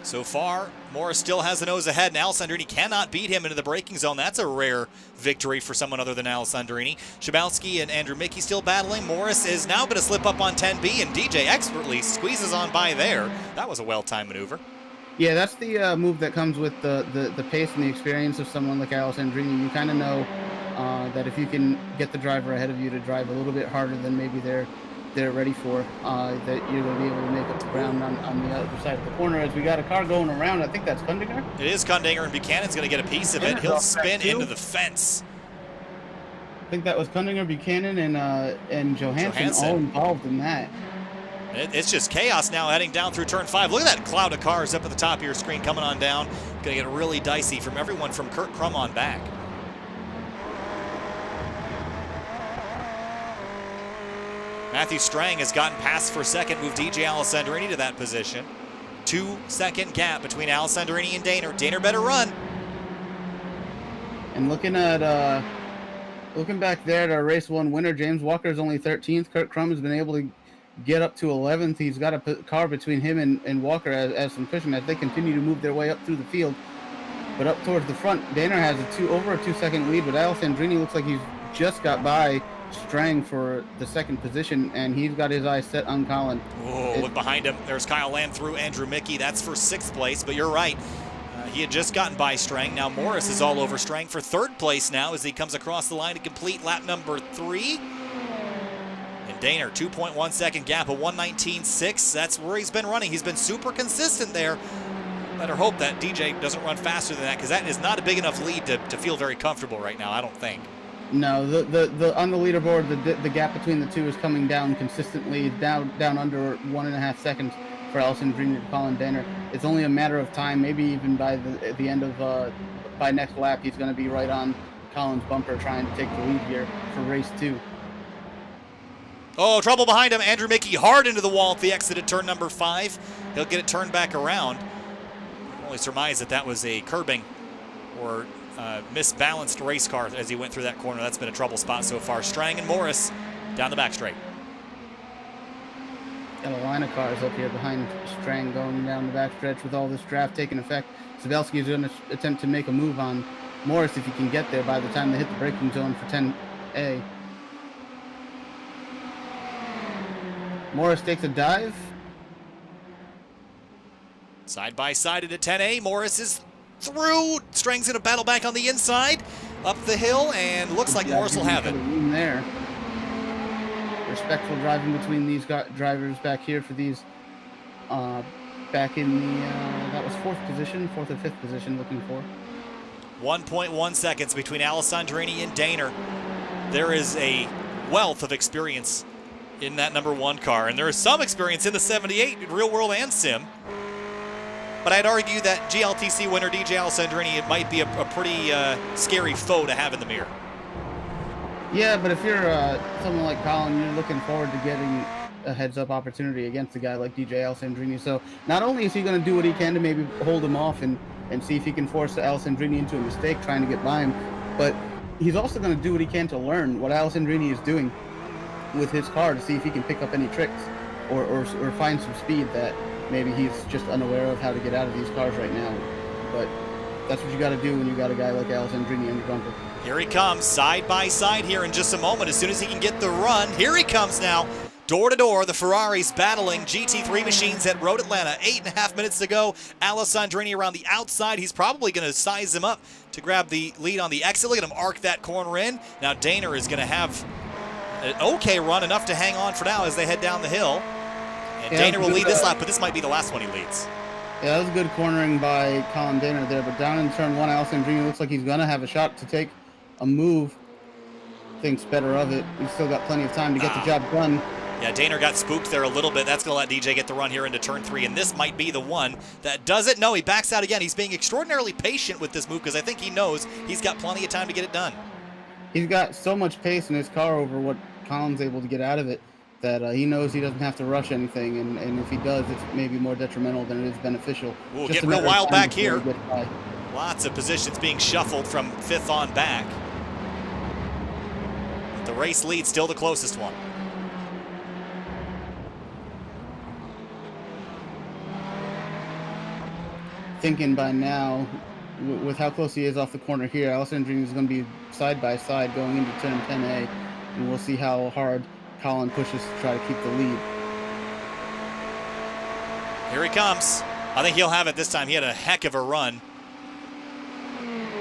So far, Morris still has the nose ahead, and Alessandrini cannot beat him into the braking zone. That's a rare victory for someone other than Alessandrini. Chabelski and Andrew Mickey still battling. Morris is now going to slip up on 10B, and DJ expertly squeezes on by there. That was a well-timed maneuver. Yeah, that's the move that comes with the pace and the experience of someone like Alessandrini. You kind of know that if you can get the driver ahead of you to drive a little bit harder than maybe they're ready for, that you're going to be able to make up the ground on the other side of the corner. As we got a car going around, I think that's Kundinger. It is Kundinger, and Buchanan's going to get a piece of it. He'll spin into the fence. I think that was Kundinger, Buchanan, and Johansson all involved in that. It's just chaos now heading down through turn 5. Look at that cloud of cars up at the top of your screen coming on down. Going to get really dicey from everyone from Kurt Crum on back. Matthew Strang has gotten past for second, moved DJ Alessandrini to that position. 2-second gap between Alessandrini and Daner. Daner better run. And looking back there at our race 1 winner, James Walker is only 13th. Kurt Crum has been able to get up to 11th. He's got a car between him and Walker as some cushion as they continue to move their way up through the field. But up towards the front, Daner has over a 2-second lead, but Alessandrini looks like he's just got by Strang for the second position, and he's got his eyes set on Colin. Oh, look behind him. There's Kyle Lamb through Andrew Mickey. That's for 6th place, but you're right. He had just gotten by Strang. Now Morris is all over Strang for 3rd place now as he comes across the line to complete lap number 3. And Daner, 2.1 second gap, a 1:19.6. That's where he's been running. He's been super consistent there. Better hope that DJ doesn't run faster than that, because that is not a big enough lead to feel very comfortable right now, I don't think. No, the on the leaderboard, the gap between the two is coming down consistently, down under 1.5 seconds for Alessandrini and Colin Daner. It's only a matter of time, maybe even by the end of by next lap, he's going to be right on Colin's bumper trying to take the lead here for race 2. Oh, trouble behind him. Andrew Mickey hard into the wall at the exit at turn number 5. He'll get it turned back around. I can only surmise that was a curbing or misbalanced race car as he went through that corner. That's been a trouble spot so far. Strang and Morris down the back straight. Got a line of cars up here behind Strang going down the back stretch with all this draft taking effect. Zabelski is going to attempt to make a move on Morris if he can get there by the time they hit the braking zone for 10A. Morris takes a dive. Side by side into 10A. Morris is through. Strang's going to battle back on the inside. Up the hill, and looks like Morris will have it. Room there. Respectful driving between these drivers back here for these. Back in the that was fourth or fifth position looking for. 1.1 seconds between Alessandrini and Daner. There is a wealth of experience in that number 1 car, and there is some experience in the 78 in real world and sim. But I'd argue that GLTC winner DJ Alessandrini, it might be a pretty scary foe to have in the mirror. Yeah, but if you're someone like Colin, you're looking forward to getting a heads-up opportunity against a guy like DJ Alessandrini. So not only is he going to do what he can to maybe hold him off and see if he can force Alessandrini into a mistake trying to get by him, but he's also going to do what he can to learn what Alessandrini is doing with his car to see if he can pick up any tricks or find some speed that maybe he's just unaware of how to get out of these cars right now. But that's what you got to do when you got a guy like Alessandrini on your bumper. Here he comes, side by side here in just a moment. As soon as he can get the run, here he comes now. Door to door, the Ferraris battling GT3 machines at Road Atlanta. 8.5 minutes to go. Alessandrini around the outside. He's probably going to size him up to grab the lead on the exit. Look at him arc that corner in. Now Daner is going to have an okay run, enough to hang on for now as they head down the hill. And Daner will lead this lap, but this might be the last one he leads. Yeah, that was good cornering by Colin Daner there, but down in turn 1, Alessandrini looks like he's going to have a shot to take a move. Thinks better of it. He's still got plenty of time to get the job done. Yeah, Daner got spooked there a little bit. That's going to let DJ get the run here into turn 3, and this might be the one that does it. No, he backs out again. He's being extraordinarily patient with this move because I think he knows he's got plenty of time to get it done. He's got so much pace in his car over what Colin's able to get out of it that he knows he doesn't have to rush anything, and if he does, it's maybe more detrimental than it is beneficial. We'll get real wild back here. Lots of positions being shuffled from 5th on back. But the race lead still the closest one. Thinking by now, with how close he is off the corner here, Alessandrini is going to be side by side going into turn 10A, and we'll see how hard Colin pushes to try to keep the lead. Here he comes. I think he'll have it this time. He had a heck of a run.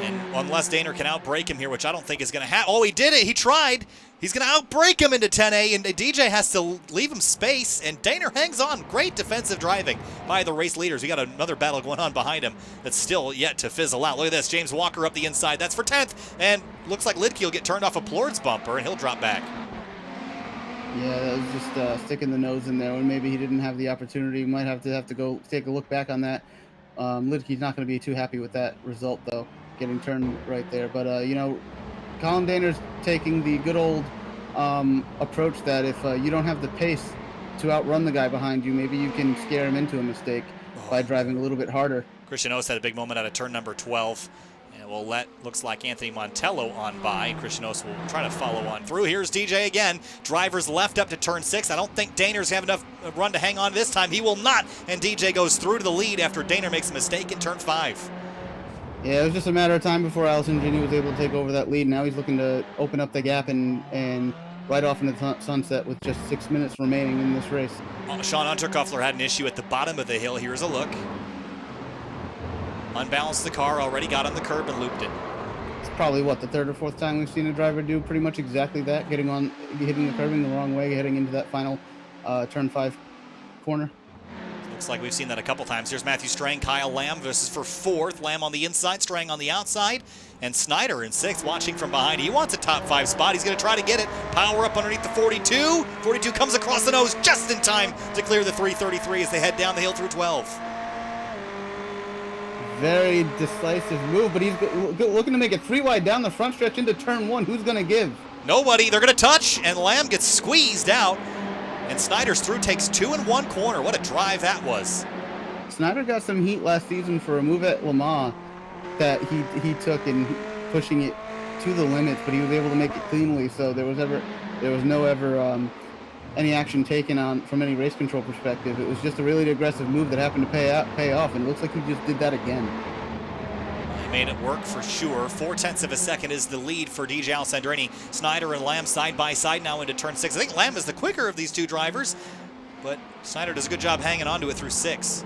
And unless Daner can outbrake him here, which I don't think is going to happen. Oh, he did it. He tried. He's going to outbrake him into 10A, and DJ has to leave him space, and Daner hangs on. Great defensive driving by the race leaders. We got another battle going on behind him that's still yet to fizzle out. Look at this. James Walker up the inside. That's for 10th, and looks like Lidke will get turned off a Plord's bumper, and he'll drop back. Yeah, that was just sticking the nose in there when maybe he didn't have the opportunity. He might have to go take a look back on that. Lidke's not going to be too happy with that result, though, getting turned right there. But, you know, Colin Daner's taking the good old approach that if you don't have the pace to outrun the guy behind you, maybe you can scare him into a mistake by driving a little bit harder. Christian Oss had a big moment out of turn number 12. And we'll let, looks like, Anthony Montello on by. Christian Oss will try to follow on through. Here's DJ again. Driver's left up to turn 6. I don't think Daner's have enough run to hang on this time. He will not. And DJ goes through to the lead after Daner makes a mistake in turn 5. Yeah, it was just a matter of time before Alessandrini was able to take over that lead. Now he's looking to open up the gap and right off into the sunset with just 6 minutes remaining in this race. Sean Unterkoffler had an issue at the bottom of the hill. Here's a look. Unbalanced the car, already got on the curb and looped it. It's probably, what, the 3rd or 4th time we've seen a driver do pretty much exactly that, hitting the curbing the wrong way, heading into that final turn 5 corner. Looks like we've seen that a couple times. Here's Matthew Strang, Kyle Lamb. This is for 4th. Lamb on the inside, Strang on the outside. And Snyder in 6th, watching from behind. He wants a top 5 spot. He's going to try to get it. Power up underneath the 42. 42 comes across the nose just in time to clear the 333 as they head down the hill through 12. Very decisive move, but he's looking to make it 3 wide down the front stretch into turn 1. Who's going to give? Nobody. They're going to touch, and Lamb gets squeezed out. And Snyder's through, takes 2 in 1 corner. What a drive that was. Snyder got some heat last season for a move at Le Mans that he took and pushing it to the limits, but he was able to make it cleanly. So there was no any action taken on from any race control perspective. It was just a really aggressive move that happened to pay off, and it looks like he just did that again. He made it work for sure. 0.4 of a second is the lead for DJ Alessandrini. Snyder and Lamb side by side now into turn 6. I think Lamb is the quicker of these two drivers, but Snyder does a good job hanging on to it through 6.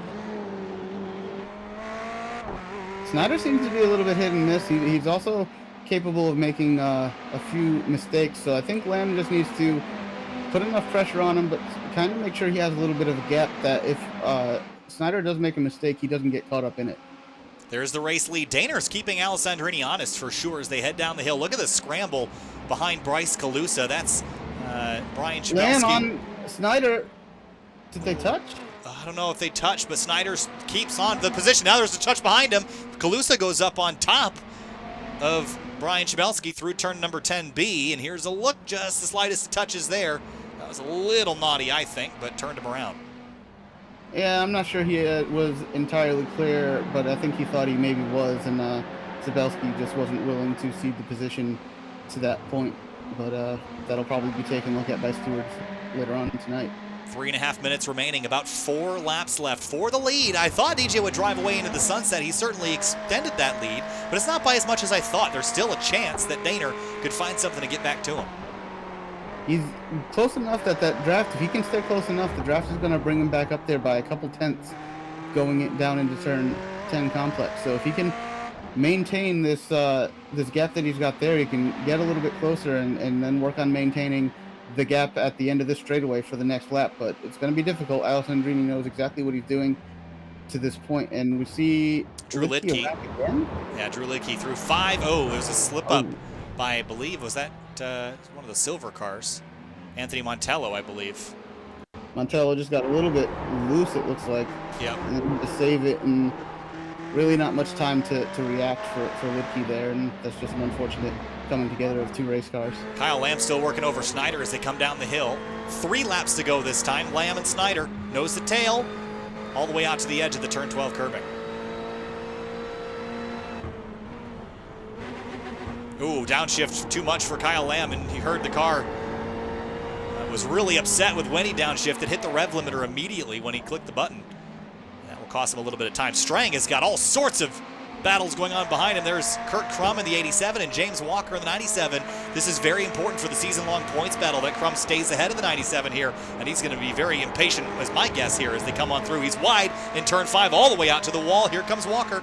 Snyder seems to be a little bit hit and miss. He's also capable of making a few mistakes, so I think Lamb just needs to put enough pressure on him, but kind of make sure he has a little bit of a gap that if Snyder does make a mistake, he doesn't get caught up in it. There's the race lead. Daner's keeping Alessandrini honest for sure as they head down the hill. Look at the scramble behind Bryce Calusa. That's Brian Chabelski. Lamb on Snyder. Did they touch? I don't know if they touched, but Snyder keeps on the position. Now there's a touch behind him. Calusa goes up on top of Brian Chabelski through turn number 10B, and here's a look, just the slightest touches there. That was a little naughty, I think, but turned him around. Yeah, I'm not sure he was entirely clear, but I think he thought he maybe was, and Chabelski just wasn't willing to cede the position to that point. But that'll probably be taken a look at by stewards later on tonight. 3.5 minutes remaining, about 4 laps left for the lead. I thought DJ would drive away into the sunset. He certainly extended that lead, but it's not by as much as I thought. There's still a chance that Daner could find something to get back to him. He's close enough that draft, if he can stay close enough, the draft is going to bring him back up there by a couple tenths going down into turn 10 complex. So if he can maintain this this gap that he's got there, he can get a little bit closer and then work on maintaining the gap at the end of this straightaway for the next lap. But it's going to be difficult. Alessandrini knows exactly what he's doing to this point, and we see Drew Lidke. Yeah, Drew Lidke through 5. Oh, it was a slip up by, I believe, was that one of the silver cars? Anthony Montello, I believe. Montello just got a little bit loose, it looks like. Yep. And to save it, and really not much time to react for Lidke there, and that's just an unfortunate coming together of 2 race cars. Kyle Lamb still working over Snyder as they come down the hill. 3 laps to go this time. Lamb and Snyder nose to tail all the way out to the edge of the turn 12 curbing. Ooh, downshift too much for Kyle Lamb, and he heard the car was really upset with when he downshifted, hit the rev limiter immediately when he clicked the button. That will cost him a little bit of time. Strang has got all sorts of battles going on behind him. There's Kurt Crum in the 87 and James Walker in the 97. This is very important for the season-long points battle that Crum stays ahead of the 97 here, and he's going to be very impatient, as my guess here, as they come on through. He's wide in turn 5 all the way out to the wall. Here comes Walker.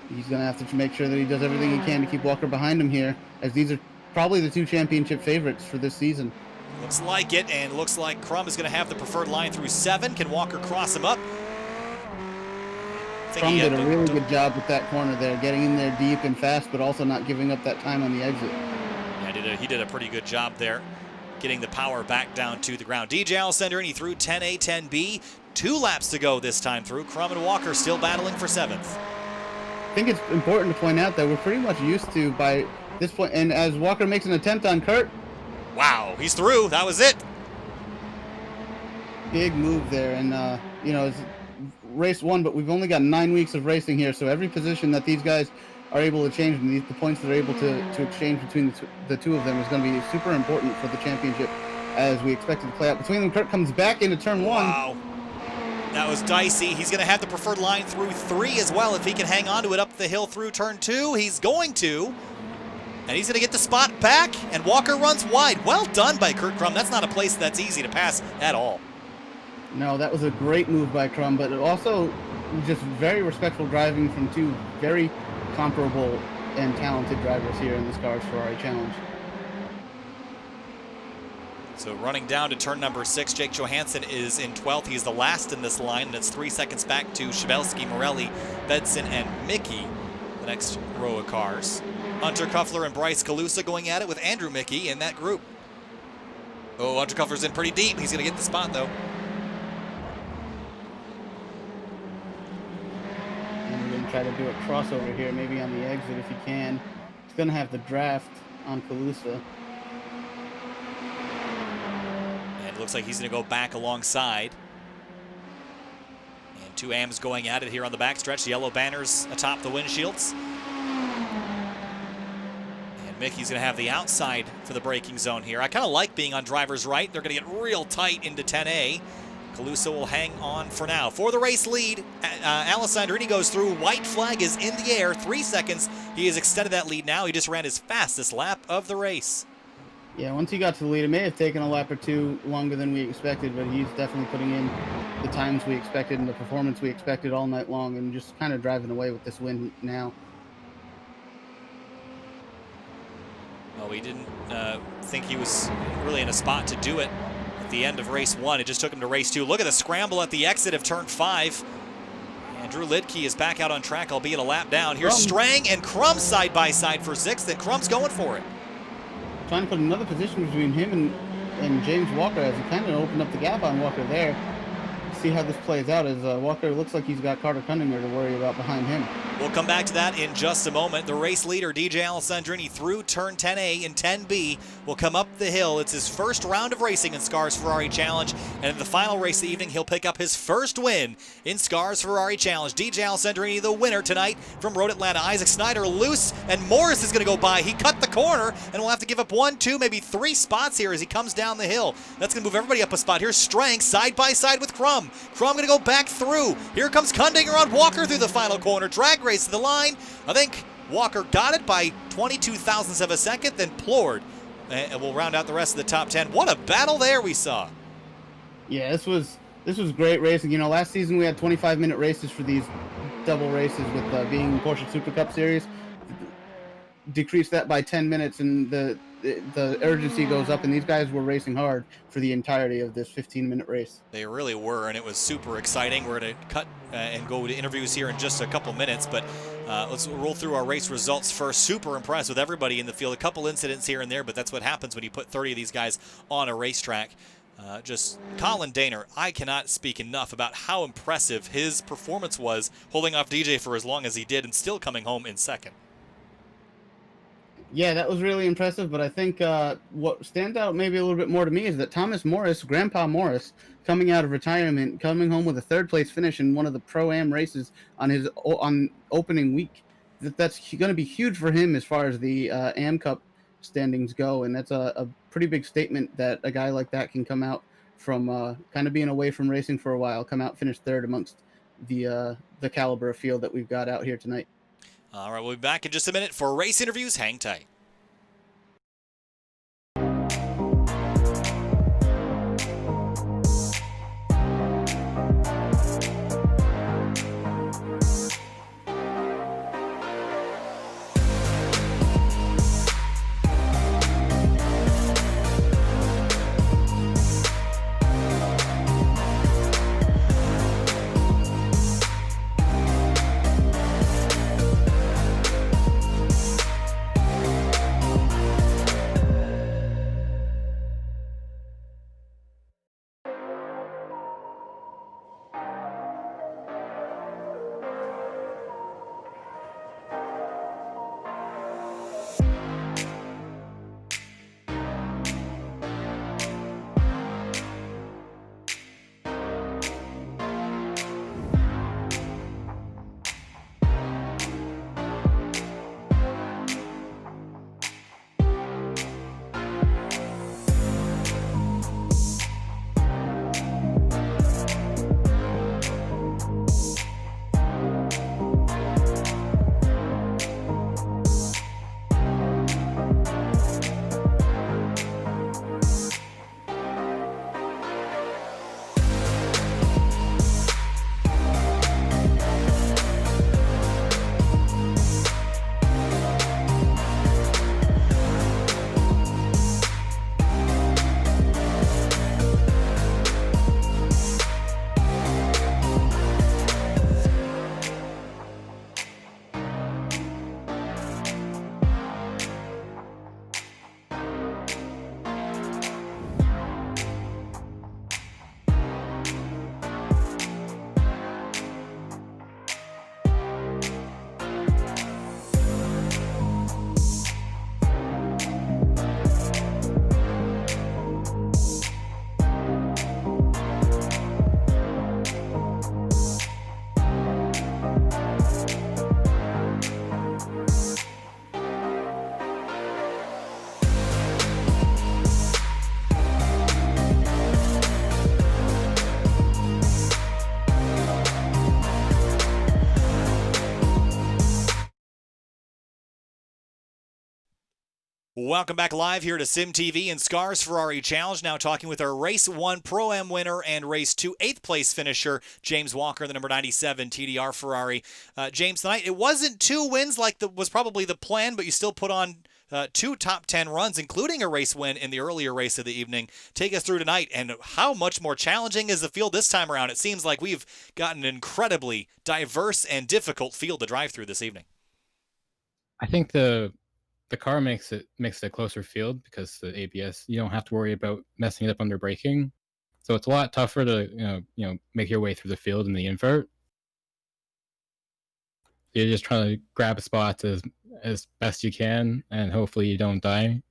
He's going to have to make sure that he does everything he can to keep Walker behind him here, as these are probably the 2 championship favorites for this season. Looks like it, and looks like Crum is going to have the preferred line through 7. Can Walker cross him up? Crum did a really good job with that corner there, getting in there deep and fast, but also not giving up that time on the exit. Yeah, he did a pretty good job there, getting the power back down to the ground. DJ Alessandrini through 10A, 10B. 2 laps to go this time through. Crum and Walker still battling for 7th. I think it's important to point out that we're pretty much used to by this point, and as Walker makes an attempt on Kurt. Wow, he's through. That was it. Big move there, and you know, it's race 1, but we've only got 9 weeks of racing here, so every position that these guys are able to change, and the points they're able to exchange between the 2 of them is going to be super important for the championship, as we expect it to play out between them. Kurt comes back into turn 1. Wow. That was dicey. He's going to have the preferred line through 3 as well if he can hang on to it up the hill through turn 2. He's going to. And he's going to get the spot back, and Walker runs wide. Well done by Kurt Crum. That's not a place that's easy to pass at all. No, that was a great move by Crum, but also just very respectful driving from 2 very comparable and talented drivers here in the SCRS Ferrari Challenge. So running down to turn number 6, Jake Johansson is in 12th. He's the last in this line, and it's 3 seconds back to Chabelski, Morelli, Bedson, and Mickey, the next row of cars. Hunter Kuffler and Bryce Calusa going at it with Andrew Mickey in that group. Oh, Hunter Kuffler's in pretty deep. He's going to get the spot, though. And we're going to try to do a crossover here, maybe on the exit if he can. He's going to have the draft on Calusa. And it looks like he's going to go back alongside. And 2 AMs going at it here on the backstretch. The yellow banners atop the windshields. Mickey's going to have the outside for the braking zone here. I kind of like being on driver's right. They're going to get real tight into 10A. Calusa will hang on for now. For the race lead, Alessandrini goes through. White flag is in the air. 3 seconds. He has extended that lead now. He just ran his fastest lap of the race. Yeah, once he got to the lead, it may have taken a lap or two longer than we expected, but he's definitely putting in the times we expected and the performance we expected all night long, and just kind of driving away with this win now. Well, we didn't think he was really in a spot to do it at the end of race 1. It just took him to race 2. Look at the scramble at the exit of turn 5. And Drew Lidke is back out on track, albeit a lap down. Here's Strang and Crum side by side for 6th, and Crum's going for it. Trying to put another position between him and James Walker as he kind of opened up the gap on Walker there. See how this plays out as Walker looks like he's got Carter Cunningham to worry about behind him. We'll come back to that in just a moment. The race leader, DJ Alessandrini, through turn 10A and 10B, will come up the hill. It's his first round of racing in SCRS Ferrari Challenge, and in the final race of the evening, he'll pick up his first win in SCRS Ferrari Challenge. DJ Alessandrini, the winner tonight from Road Atlanta. Isaac Snyder loose, and Morris is going to go by. He cut the corner, and we'll have to give up 1, 2, maybe 3 spots here as he comes down the hill. That's going to move everybody up a spot. Here's Strang side by side with Crum. Crum going to go back through. Here comes Kundinger on Walker through the final corner. Drag race to the line. I think Walker got it by 22 thousandths of a second, then Plord. And we'll round out the rest of the top 10. What a battle there we saw. Yeah, this was great racing. You know, last season we had 25-minute races for these double races with being Porsche Super Cup Series. Decrease that by 10 minutes, and the urgency goes up, and these guys were racing hard for the entirety of this 15-minute race. They really were, and it was super exciting. We're going to cut and go to interviews here in just a couple minutes, but let's roll through our race results first. Super impressed with everybody in the field. A couple incidents here and there, but that's what happens when you put 30 of these guys on a racetrack. Just Colin Daner, I cannot speak enough about how impressive his performance was, holding off DJ for as long as he did and still coming home in second. Yeah, that was really impressive, but I think what stands out maybe a little bit more to me is that Thomas Morris, Grandpa Morris, coming out of retirement, coming home with a third-place finish in one of the Pro-Am races on opening week. That's going to be huge for him as far as the Am Cup standings go, and that's a pretty big statement that a guy like that can come out from kind of being away from racing for a while, come out, finish third amongst the caliber of field that we've got out here tonight. All right, we'll be back in just a minute for race interviews. Hang tight. Welcome back live here to Sim TV and SCRS Ferrari Challenge. Now talking with our Race 1 Pro-Am winner and Race 2 8th place finisher, James Walker, the number 97 TDR Ferrari. James, tonight it wasn't 2 wins like was probably the plan, but you still put on 2 top 10 runs, including a race win in the earlier race of the evening. Take us through tonight, and how much more challenging is the field this time around? It seems like we've got an incredibly diverse and difficult field to drive through this evening. I think the car makes it a closer field because the ABS, you don't have to worry about messing it up under braking. So it's a lot tougher to make your way through the field in the invert. You're just trying to grab a spot as best you can, and hopefully you don't die.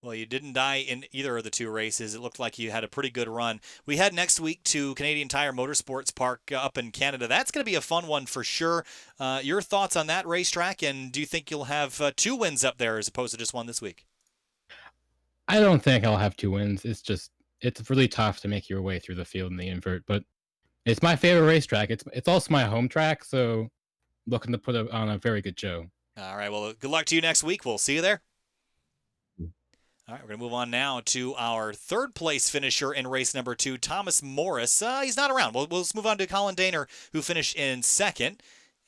Well, you didn't die in either of the 2 races. It looked like you had a pretty good run. We head next week to Canadian Tire Motorsports Park up in Canada. That's going to be a fun one for sure. Your thoughts on that racetrack, and do you think you'll have 2 wins up there as opposed to just 1 this week? I don't think I'll have 2 wins. It's really tough to make your way through the field in the invert, but it's my favorite racetrack. It's also my home track, so looking to put on a very good show. All right, well, good luck to you next week. We'll see you there. All right, we're going to move on now to our 3rd place finisher in race number 2, Thomas Morris. He's not around. We'll move on to Colin Daner, who finished in 2nd.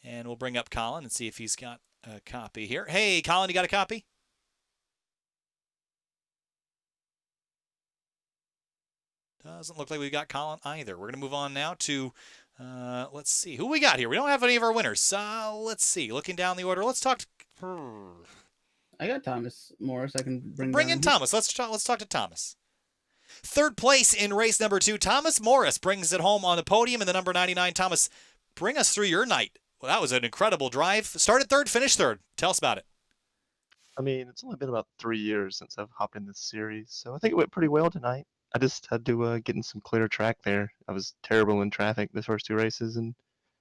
And we'll bring up Colin and see if he's got a copy here. Hey, Colin, you got a copy? Doesn't look like we've got Colin either. We're going to move on now to, let's see, who we got here. We don't have any of our winners. Let's see, looking down the order. Let's talk to... I got Thomas Morris. I can bring in Thomas. Let's talk to Thomas. 3rd place in race number 2, Thomas Morris brings it home on the podium in the number 99. Thomas, bring us through your night. Well, that was an incredible drive. Started 3rd, finished 3rd. Tell us about it. I mean, it's only been about 3 years since I've hopped in this series, so I think it went pretty well tonight. I just had to get in some clear track there. I was terrible in traffic the first 2 races and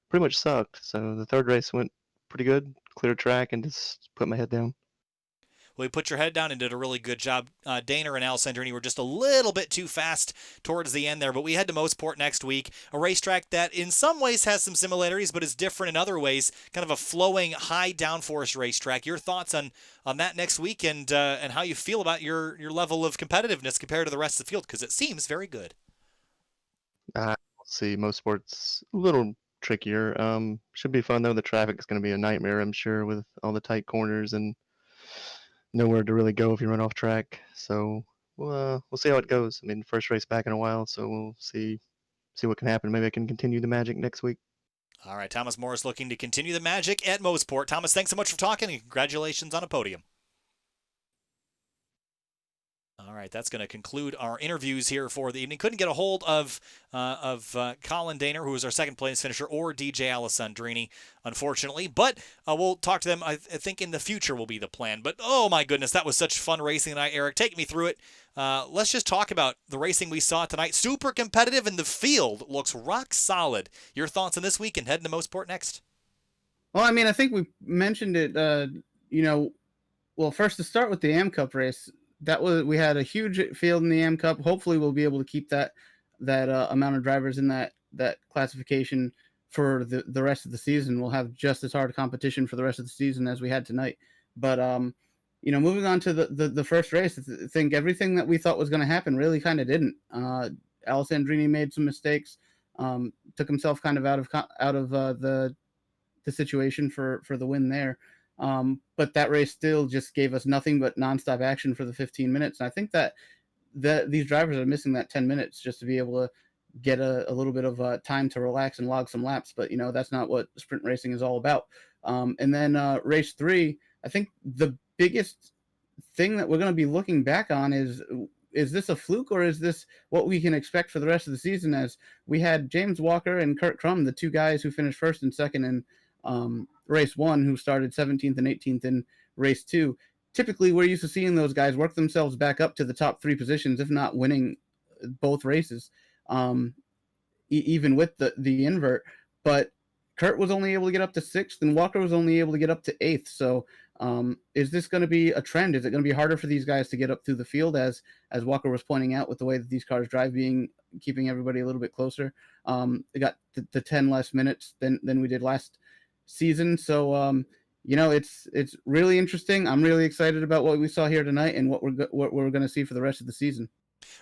pretty much sucked. So the 3rd race went pretty good, clear track, and just put my head down. Well, you put your head down and did a really good job. Daner and Alessandrini were just a little bit too fast towards the end there, but we head to Motorsports next week, a racetrack that in some ways has some similarities, but is different in other ways, kind of a flowing, high downforce racetrack. Your thoughts on that next week and how you feel about your level of competitiveness compared to the rest of the field, because it seems very good. We'll see. Motorsports a little trickier. Should be fun, though. The traffic is going to be a nightmare, I'm sure, with all the tight corners and nowhere to really go if you run off track. So we'll see how it goes. I mean, first race back in a while, so we'll see what can happen. Maybe I can continue the magic next week. All right, Thomas Morris looking to continue the magic at Motorsports. Thomas, thanks so much for talking, and congratulations on a podium. All right, that's going to conclude our interviews here for the evening. Couldn't get a hold of Colin Daner, who was our 2nd place finisher, or DJ Alessandrini, unfortunately. But we'll talk to them. I think in the future will be the plan. But, oh, my goodness, that was such fun racing tonight, Eric. Take me through it. Let's just talk about the racing we saw tonight. Super competitive, and the field looks rock solid. Your thoughts on this week and heading to Motorsports next? Well, I mean, I think we mentioned it, well, first to start with the AM Cup race, we had a huge field in the AM Cup. Hopefully we'll be able to keep that amount of drivers in that classification for the rest of the season. We'll have just as hard a competition for the rest of the season as we had tonight. But moving on to the first race, I think everything that we thought was going to happen really kind of didn't. Alessandrini made some mistakes, took himself kind of out of the situation for the win there. But that race still just gave us nothing but nonstop action for the 15 minutes. And I think that these drivers are missing that 10 minutes just to be able to get a little bit of time to relax and log some laps. But, that's not what sprint racing is all about. And then race 3, I think the biggest thing that we're going to be looking back on is this a fluke, or is this what we can expect for the rest of the season? As we had James Walker and Kurt Crum, the 2 guys who finished 1st and 2nd in race 1, who started 17th and 18th in race 2. Typically, we're used to seeing those guys work themselves back up to the top 3 positions, if not winning both races, even with the invert. But Kurt was only able to get up to 6th, and Walker was only able to get up to 8th. So is this going to be a trend? Is it going to be harder for these guys to get up through the field, as Walker was pointing out, with the way that these cars drive, keeping everybody a little bit closer? They got the 10 less minutes than we did last season. So, it's really interesting. I'm really excited about what we saw here tonight and what we're going to see for the rest of the season.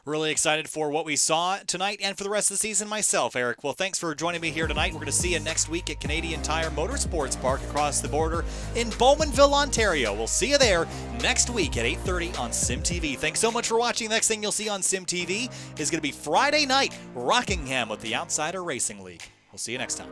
Really excited for what we saw tonight and for the rest of the season myself, Eric. Well, thanks for joining me here tonight. We're going to see you next week at Canadian Tire Motorsports Park across the border in Bowmanville, Ontario. We'll see you there next week at 8:30 on SimTV. Thanks so much for watching. Next thing you'll see on SimTV is going to be Friday night, Rockingham with the Outsider Racing League. We'll see you next time.